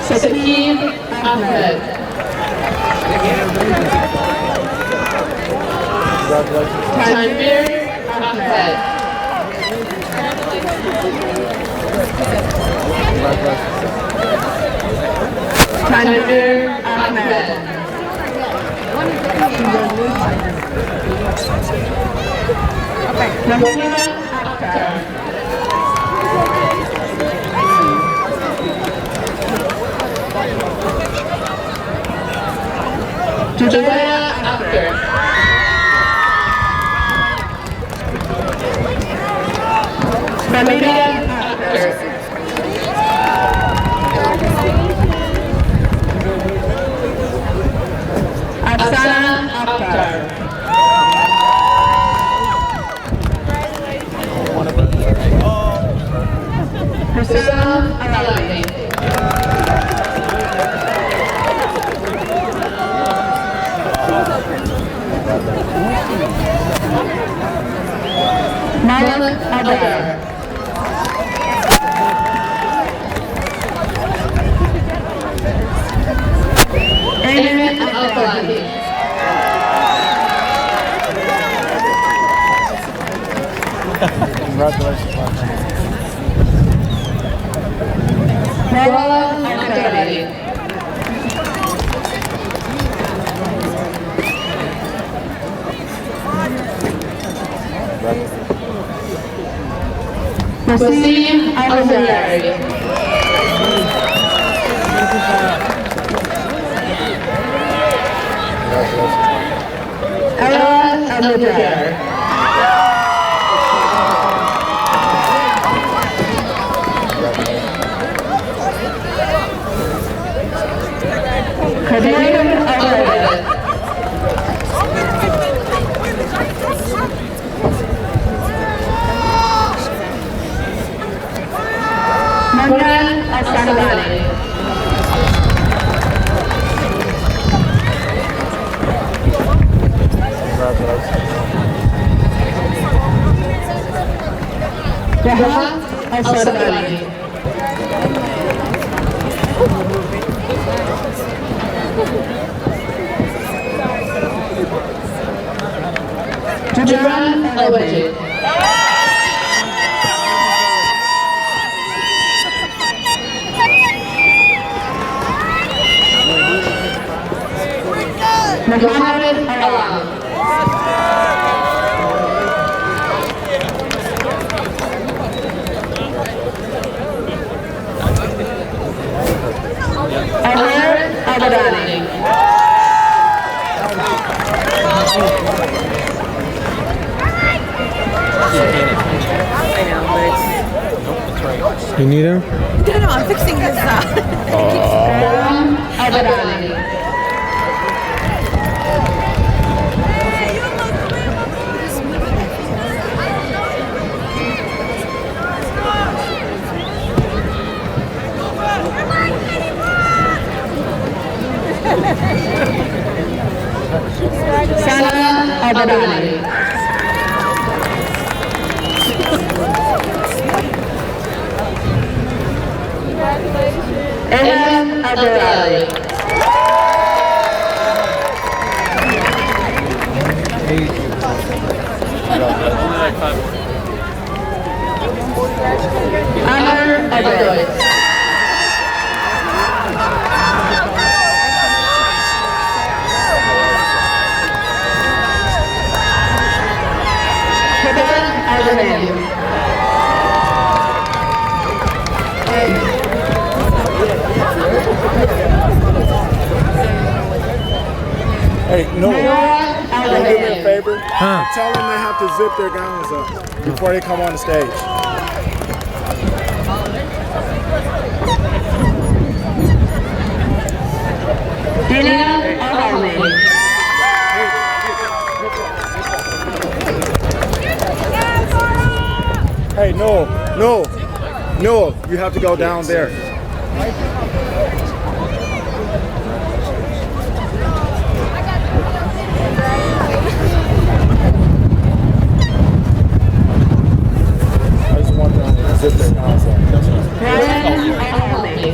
Sakib Ahmed. Tanvir Ahmed. Tanvir Ahmed. Nabila Akhtar. Judaya Akhtar. Nabila Akhtar. Akhtar. Priscilla Arabi. Malik Adar. Aiden Al-Falahi. Congratulations. Marla Al-Qadari. Wasim Al-Zayari. Ella Al-Mudar. Kadir Al-Rayed. Magnan Al-Sahlani. Rahmat Al-Sahlani. Jibran Al-Wajid. Muhammad Alam. Ahmed Abadani. You need him? No, I'm fixing his. Abadani. Sana Abadani. Ehan Abdulali. Amar Adoy. Kedan Al-Ghani. Hey, no. Can you do me a favor? Huh? Tell them they have to zip their gowns up before they come on the stage. Dina Al-Halmi. Hey, no, you have to go down there. I just want them to zip their gowns up. Ryan Al-Halmi.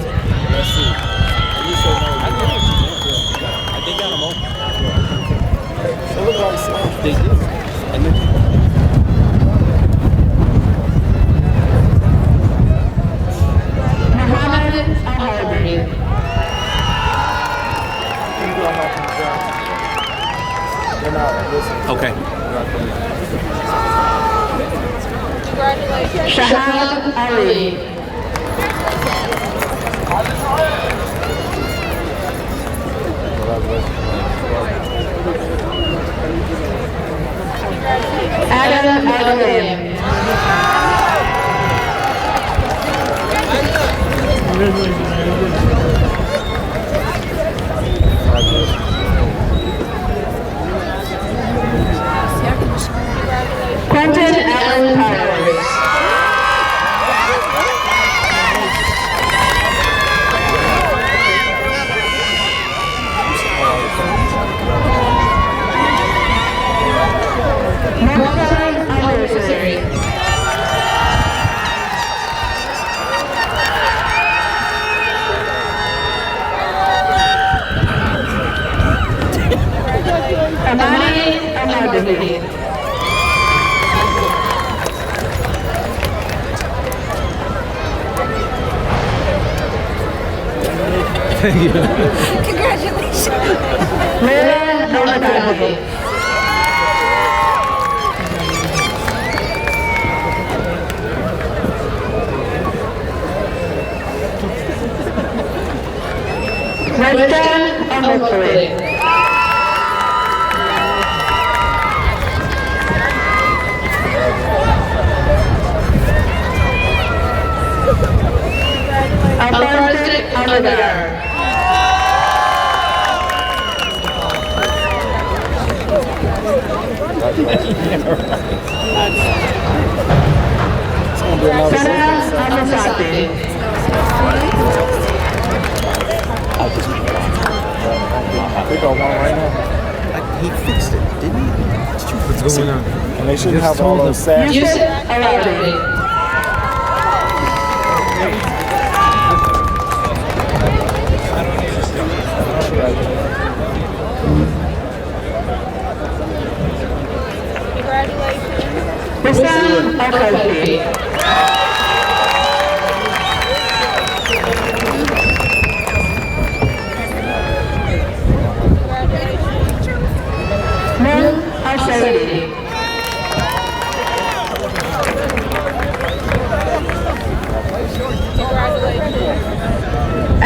Muhammad Al-Harbi. They're not listening. Okay. Shahab Ali. Adam Al-Ghani. Quentin Allen Powers. Amani Amadou. Thank you. Congratulations. Leila Amadou. Western Amadou. Alfonso Amadar. Sana Amasati. We got one right now. He fixed it, didn't he? What's going on? And they shouldn't have all those sad. Yusuf Alawi. Hussein Akalfi. Mul Ashaidi.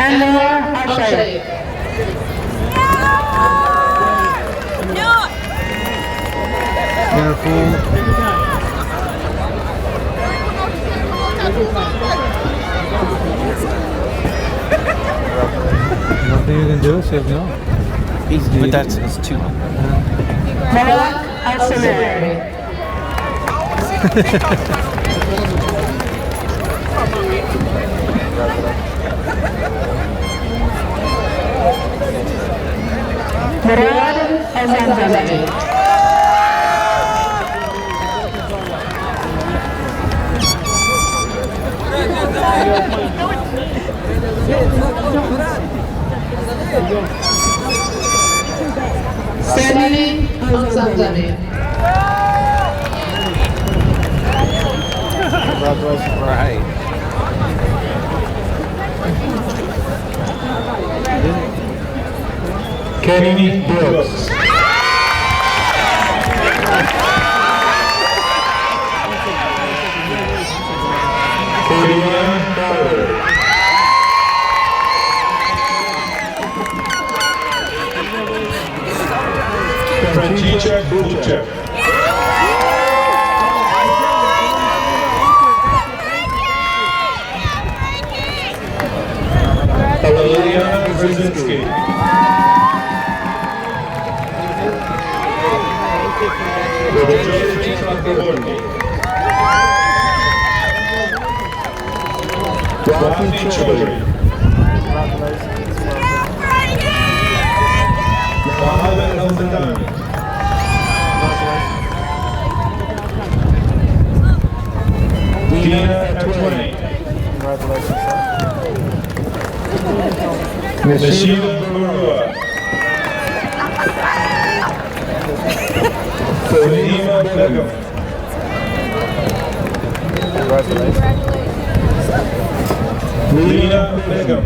Anwar Ashaidi. Careful. Nothing you can do, say no. But that's too. Malak Al-Samari. Murad Al-Zamzami. Sani Al-Zamzami. Congratulations. Right. Kenny Brooks. Kodian Bauer. Francisca Butcher. Liliana Brzezinski. George Chakraborty. Rafi Chaudhary. Mohammed Al-Zadani. Dina Twain. Nashida Barua. Fahima Begum. Lena Begum.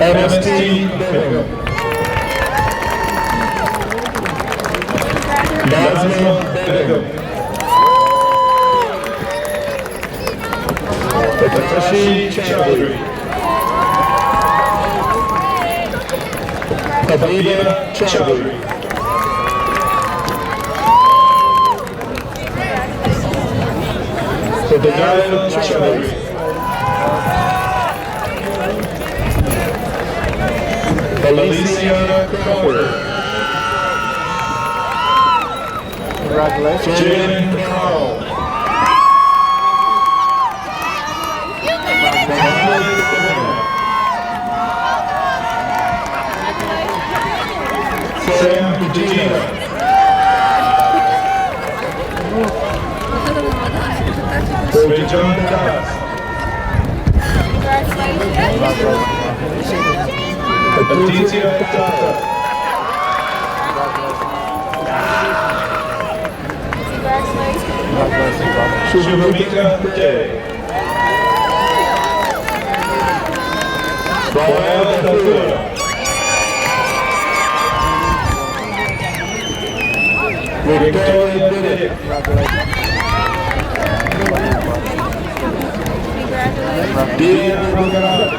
Ernestine Begum. Nazma Begum. Rashid Chowdhury. Abida Chowdhury. Abidal Chowdhury. Alicia Crawford. Congratulations. Jalen Carl. Sam Regina. John Das. Aditya Datta. Shubhamika Day. Brian Datura. Victoria Biddick. Dean Buganabi.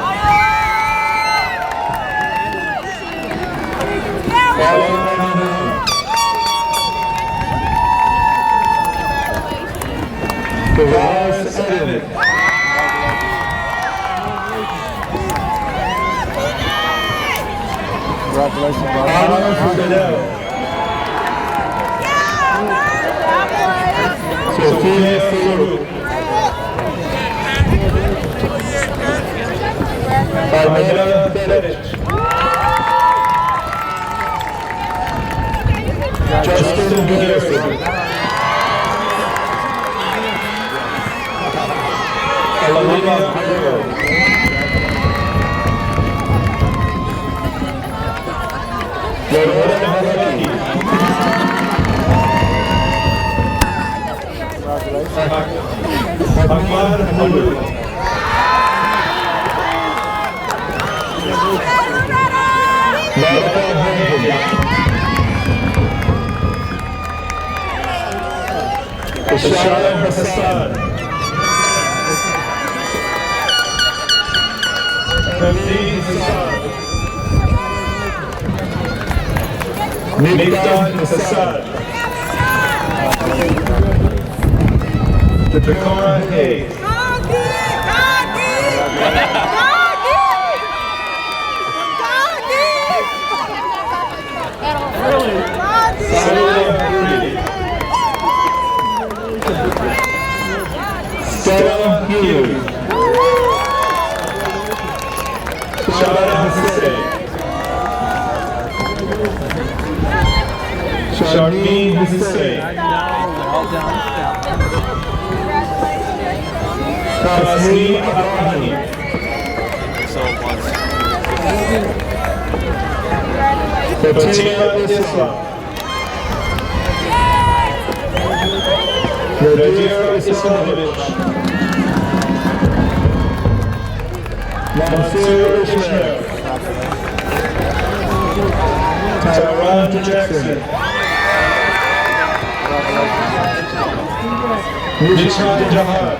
Kavaz Edit. Congratulations, brother. Sophia Farouk. Armeda Bedic. Justin Garrison. Olivia Guerrero. Loretta Halecki. Ahmad Hamud. Martha Hampton. Ishara Hassan. Hamdeen Hassan. Mikdad Hassan. Dakota Hayes. Stella Hughes. Shada Hussein. Sharmeen Hussein. Tasneem Ibrahim. Fatima Islam. Nadir Islamovich. Mansoor Ishmael. Tyron Jackson. Nishan Jahad.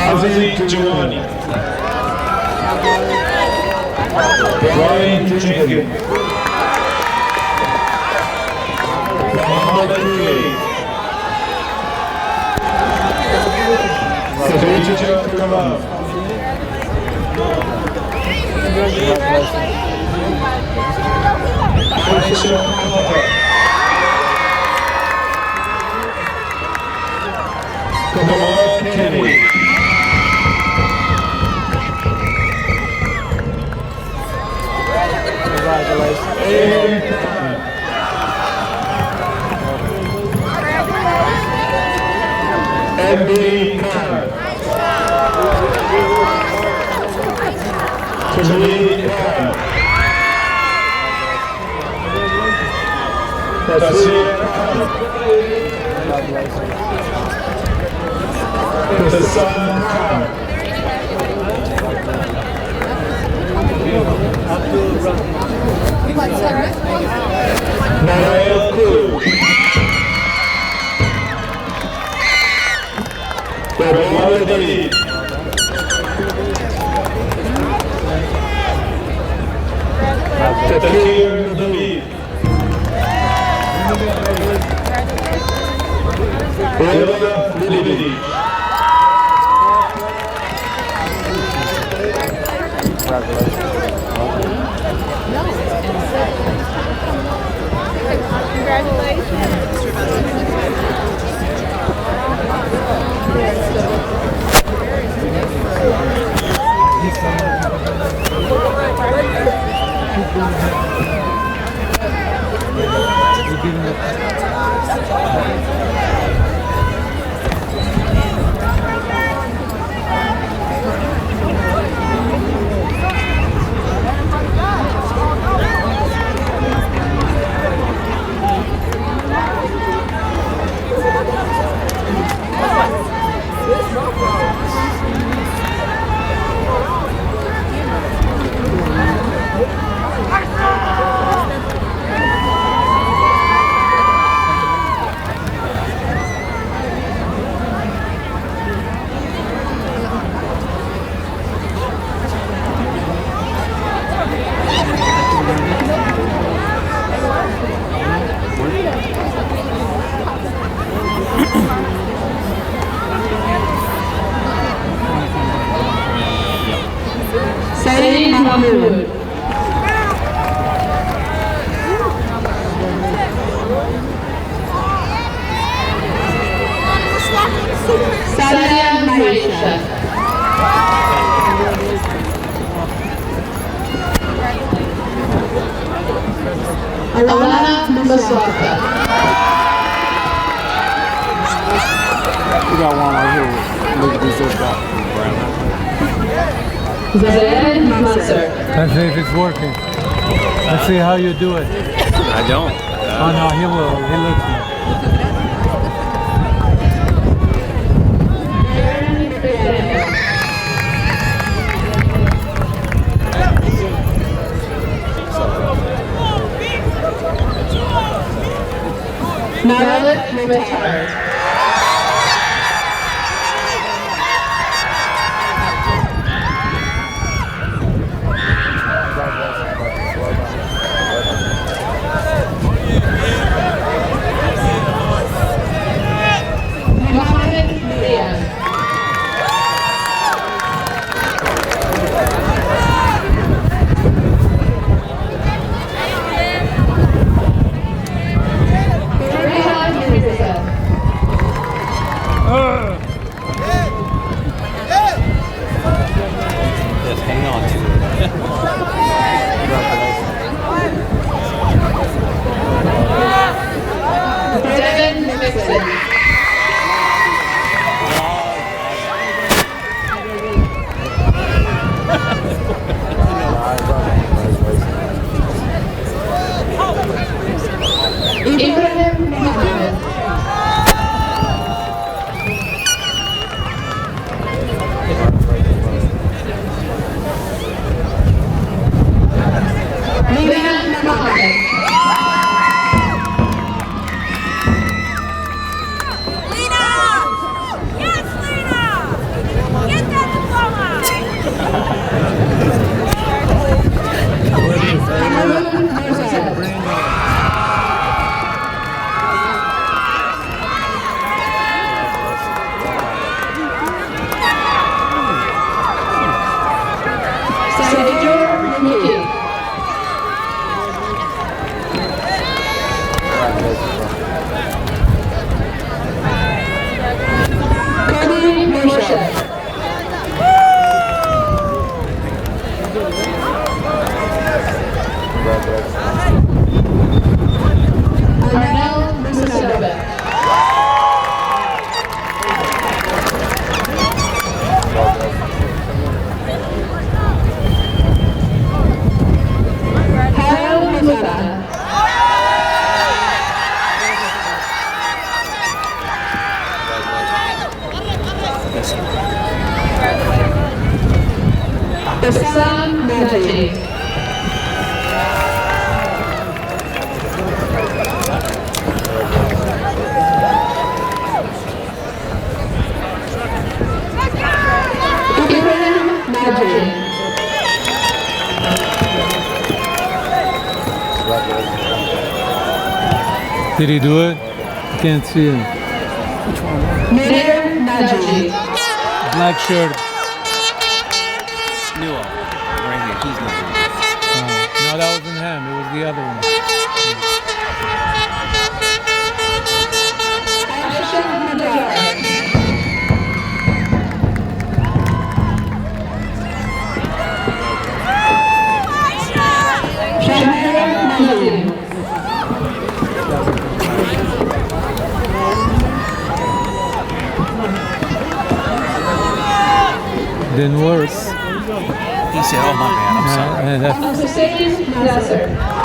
Aziz Jawani. Brian Jenkins. Muhammad Khalid. Khadija Kamal. Aisha Khalid. Kamal Kennedy. MD Khan. Khalid Khan. Tasir Khan. Hassan Khan. Nail Koo. Rahman David. Takir David. Ilda Liddy. Congratulations. Saeed Mahmood. Sadia Maisha. Alana Muswaka. We got one right here. Look at this guy. Zayed Nasser. Let's see if it's working. Let's see how you do it. I don't. Oh no, he will. He looks like. Narlet retired. Just hang on to Ibrahim Mohammed. Lian Mohammed. Lena! Yes, Lena! Get that diploma! Bassam Najee. Ibrahim Najee. Did he do it? I can't see him. Nadir Najee. Black shirt. Newell. Right here. He's not. No, that wasn't him. It was the other one. Didn't work. He said, oh my man, I'm sorry. Hussein Nasser.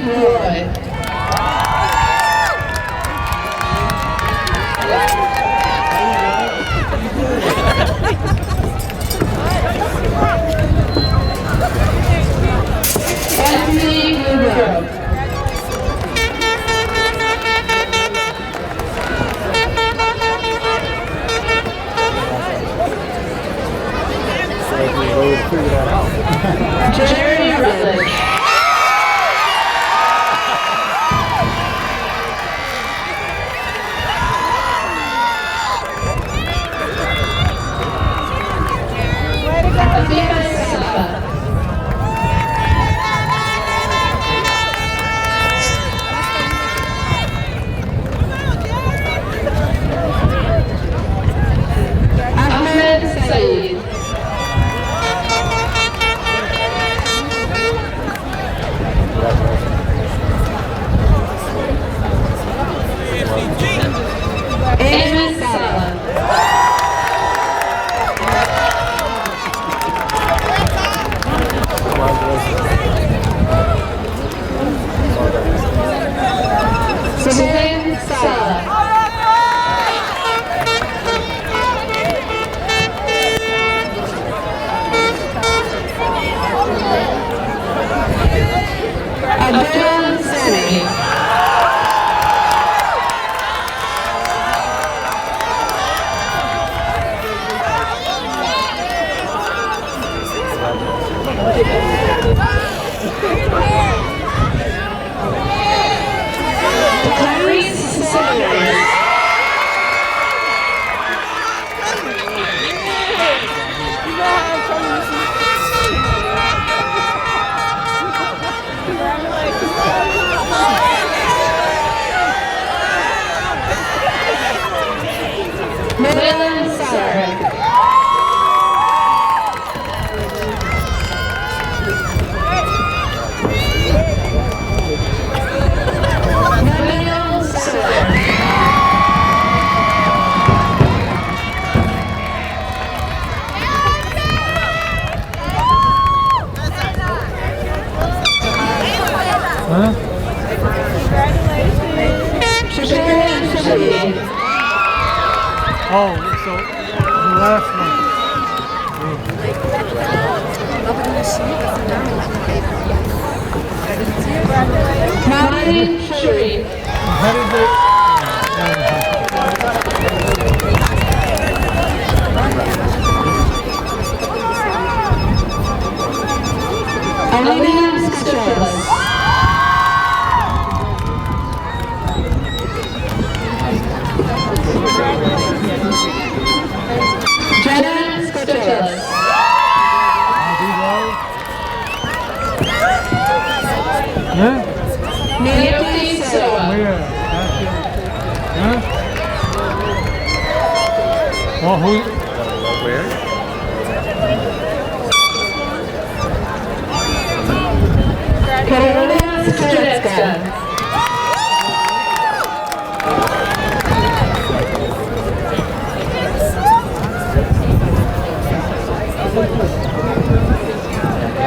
Roy. Anthony Rubio. Jerry Rutledge. Ahmed Saeed. Amy Sala. Suhaim Sala. Abdul Sani. Clarice Sanders. Milan Sarek. Manuel Sarek. Oh, so the last one. Madeline Sharif. How did they? Alina Scochelas. Jenna Scochelas. Nancy Soa. Oh, who? Where? Carolina Strzelecka.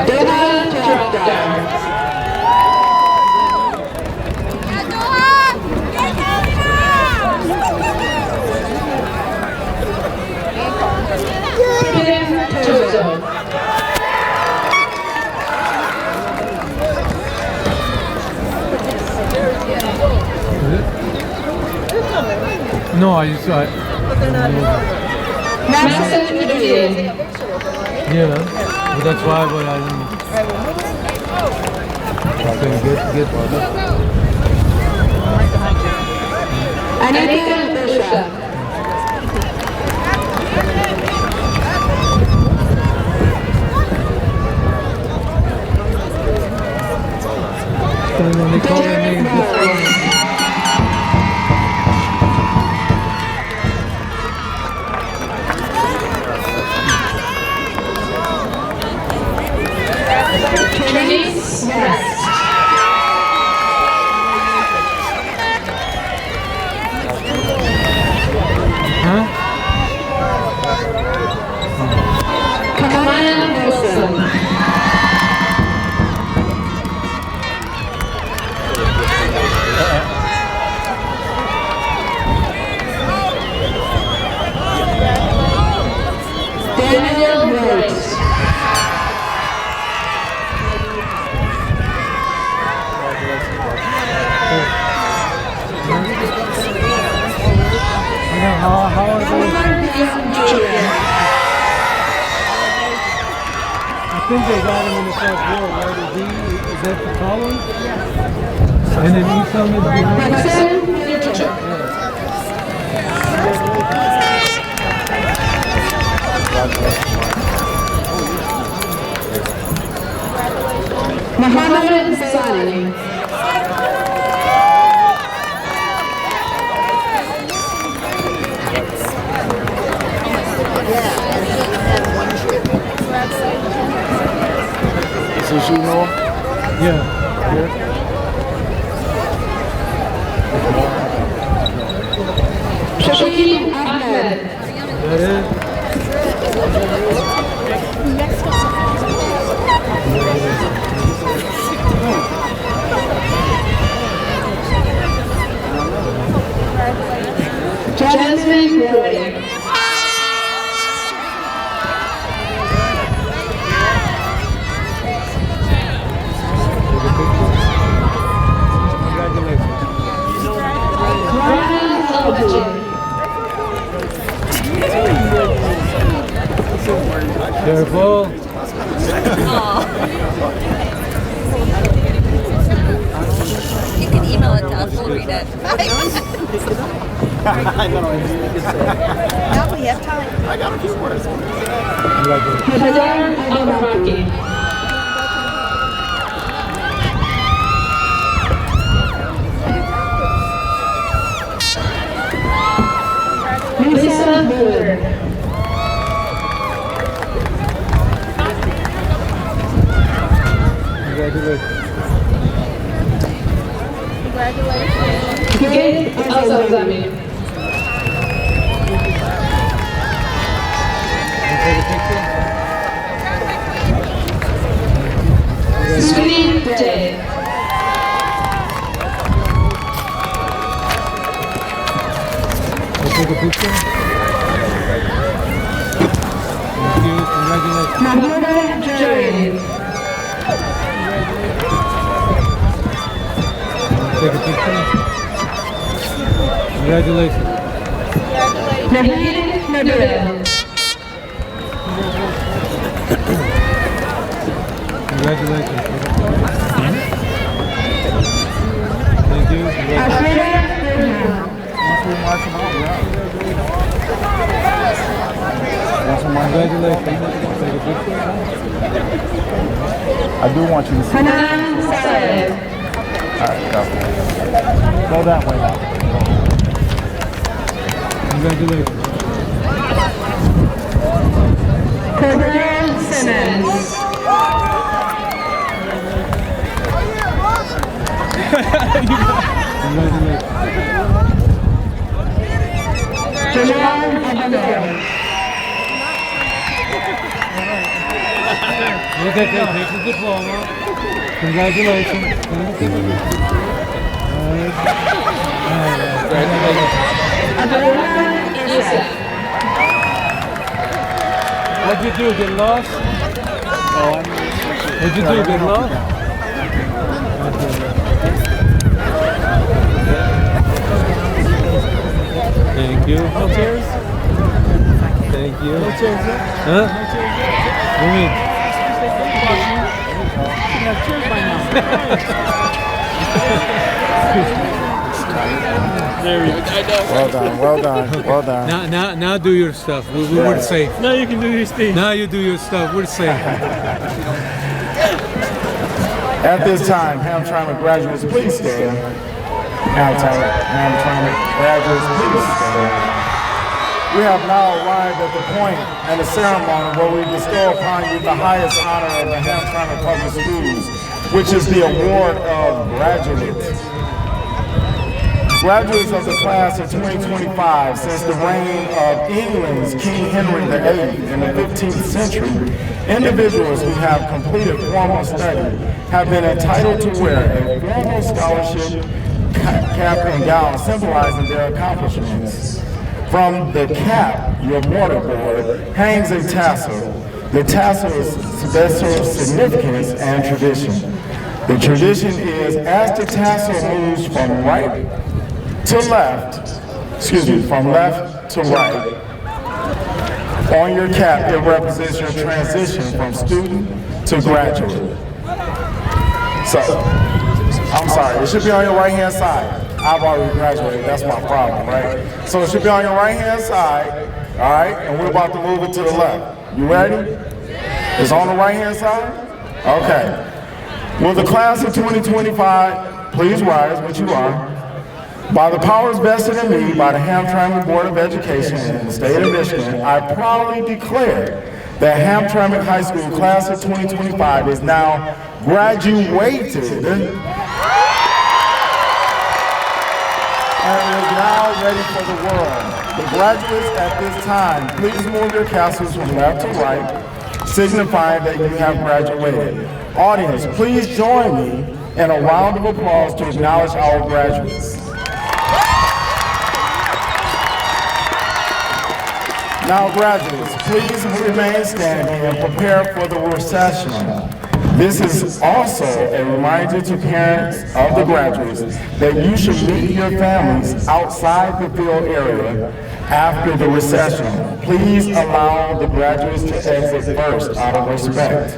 Dana Jagdar. Kim Tuzo. No, I just saw it. Madison Idris. Yeah, but that's why I didn't. Get Anita Bishop. when they call their names. Denise West. Kamala Wilson. think they got him in the South Ward, right? Is that the column? And then Esau is behind. Muhammad Sani. This is you, Noah? Yeah. Shaheed Ahmed. That is. Jasmine Roy. Careful. You can email it to us, we'll read it. I know. Now we have time. I got a few words. Lisa Miller. Congratulations. Azami. Sweetie J. Take a picture. Thank you. Congratulations. Mahmoud Jerry. Take a picture. Congratulations. Nahid Nadira. Congratulations. Thank you. Congratulations. Take a picture. I do want you to see. Hanan Saleh. All right, go. Go that way now. Congratulations. Cordell Simmons. Congratulations. Jamal Abdul. Look at that. Take the diploma. Congratulations. What'd you do? Get lost? What'd you do? Get lost? Thank you. No chairs? Thank you. No chairs, huh? No chairs. What do you mean? There we go. Well done, well done, well done. Now do your stuff. We're safe. Now you can do your speech. Now you do your stuff. We're safe. At this time, Hamtramck graduates, please stand. Hamtramck graduates, please stand. We have now arrived at the point in the ceremony where we bestow upon you the highest honor of the Hamtramck Public Schools, which is the award of graduates. Graduates of the class of 2025, since the reign of England's King Henry VIII in the 15th century, individuals who have completed formal study have been entitled to wear a formal scholarship cap and gown symbolizing their accomplishments. From the cap, your mortarboard, hangs a tassel. The tassel is special significance and tradition. The tradition is as the tassel moves from right to left, from left to right. On your cap, it represents your transition from student to graduate. So, I'm sorry, it should be on your right-hand side. I've already graduated, that's my problem, right? So it should be on your right-hand side, all right? And we're about to move it to the left. You ready? It's on the right-hand side? Okay. Will the class of 2025 please rise, which you are? By the powers vested in me by the Hamtramck Board of Education in the state of Michigan, I proudly declare that Hamtramck High School class of 2025 is now graduated and is now ready for the world. The graduates at this time, please move your castles from left to right, signifying that you have graduated. Audience, please join me in a round of applause to acknowledge our graduates. Now graduates, please remain standing and prepare for the recessional. This is also a reminder to parents of the graduates that you should meet your families outside the field area after the recessional. Please allow the graduates to exit first out of respect.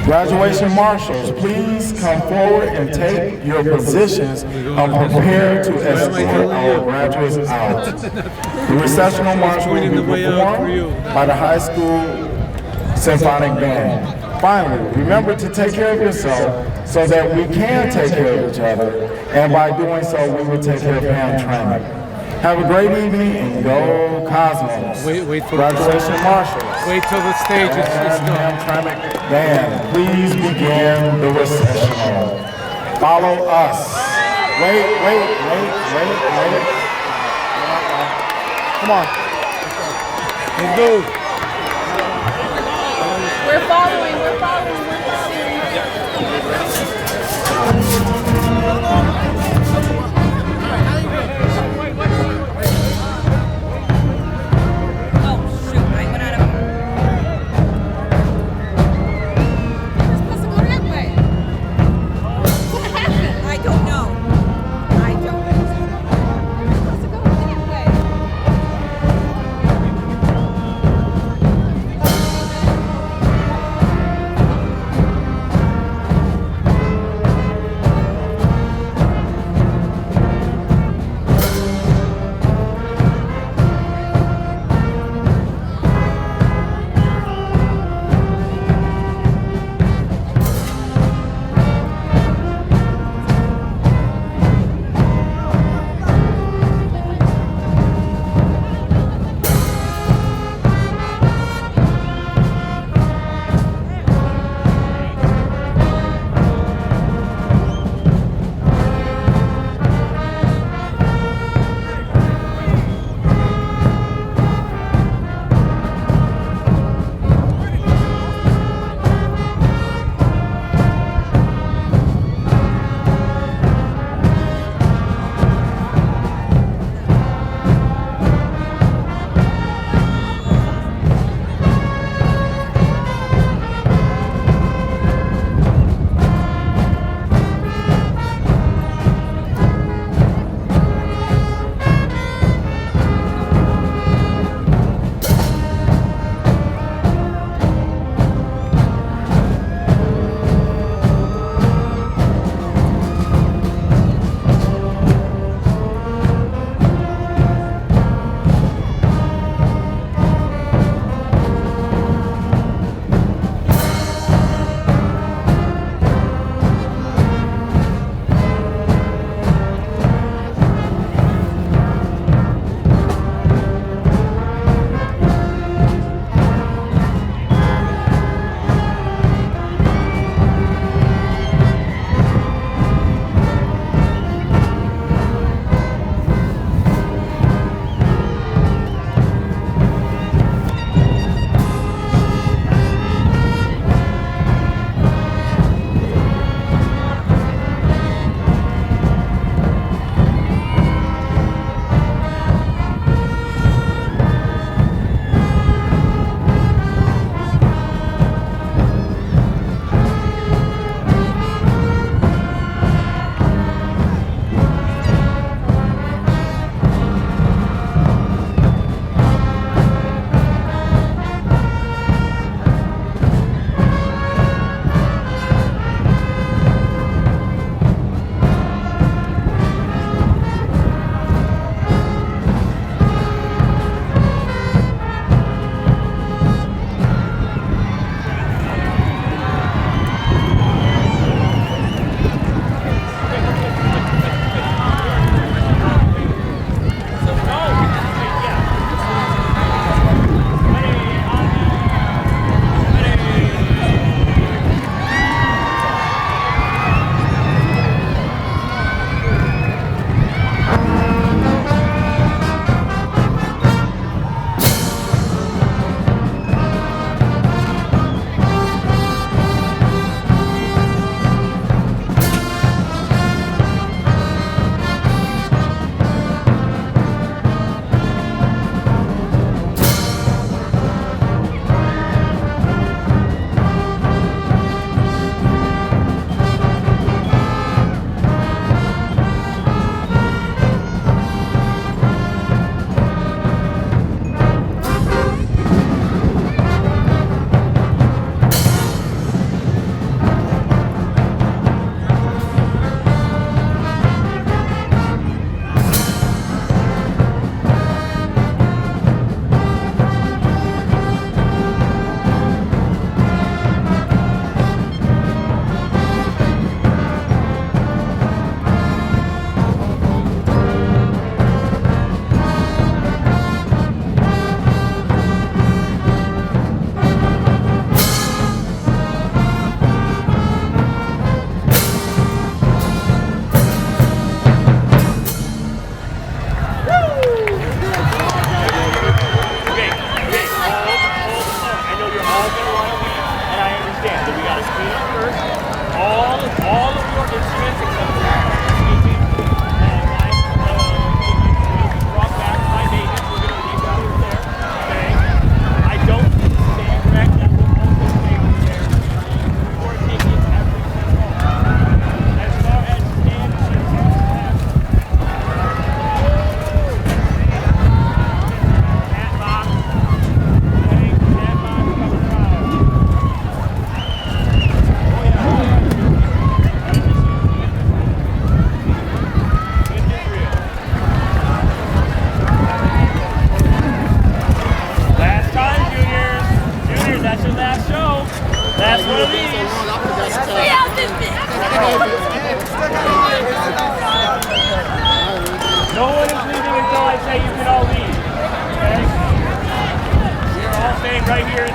Graduation marshals, please come forward and take your positions and prepare to escort our graduates out. The recessional march will be performed by the high school symphonic band. Finally, remember to take care of yourself so that we can take care of each other, and by doing so, we will take care of Hamtramck. Have a great evening and go Cosmos. Wait for graduation marshals. Wait till the stage is done. Hamtramck band, please begin the recessional. Follow us. Wait. Come on. Let's go. We're following.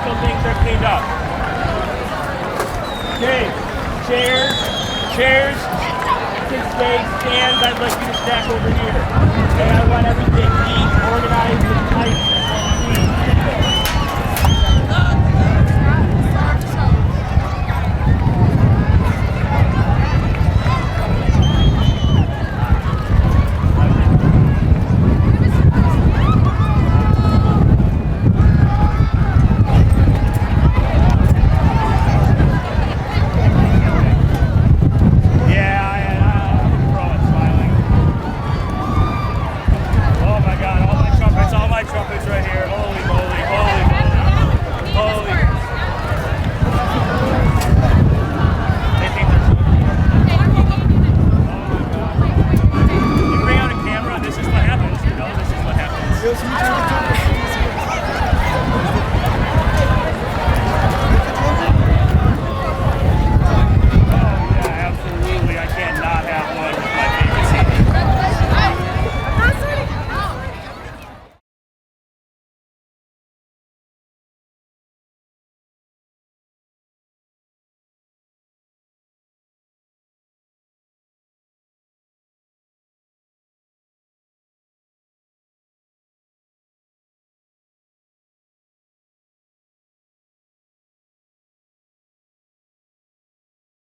until things are cleaned up. Okay, chairs, can stay, stands, I'd like you to stack over here. Okay, I want everything neat, organized, and tight.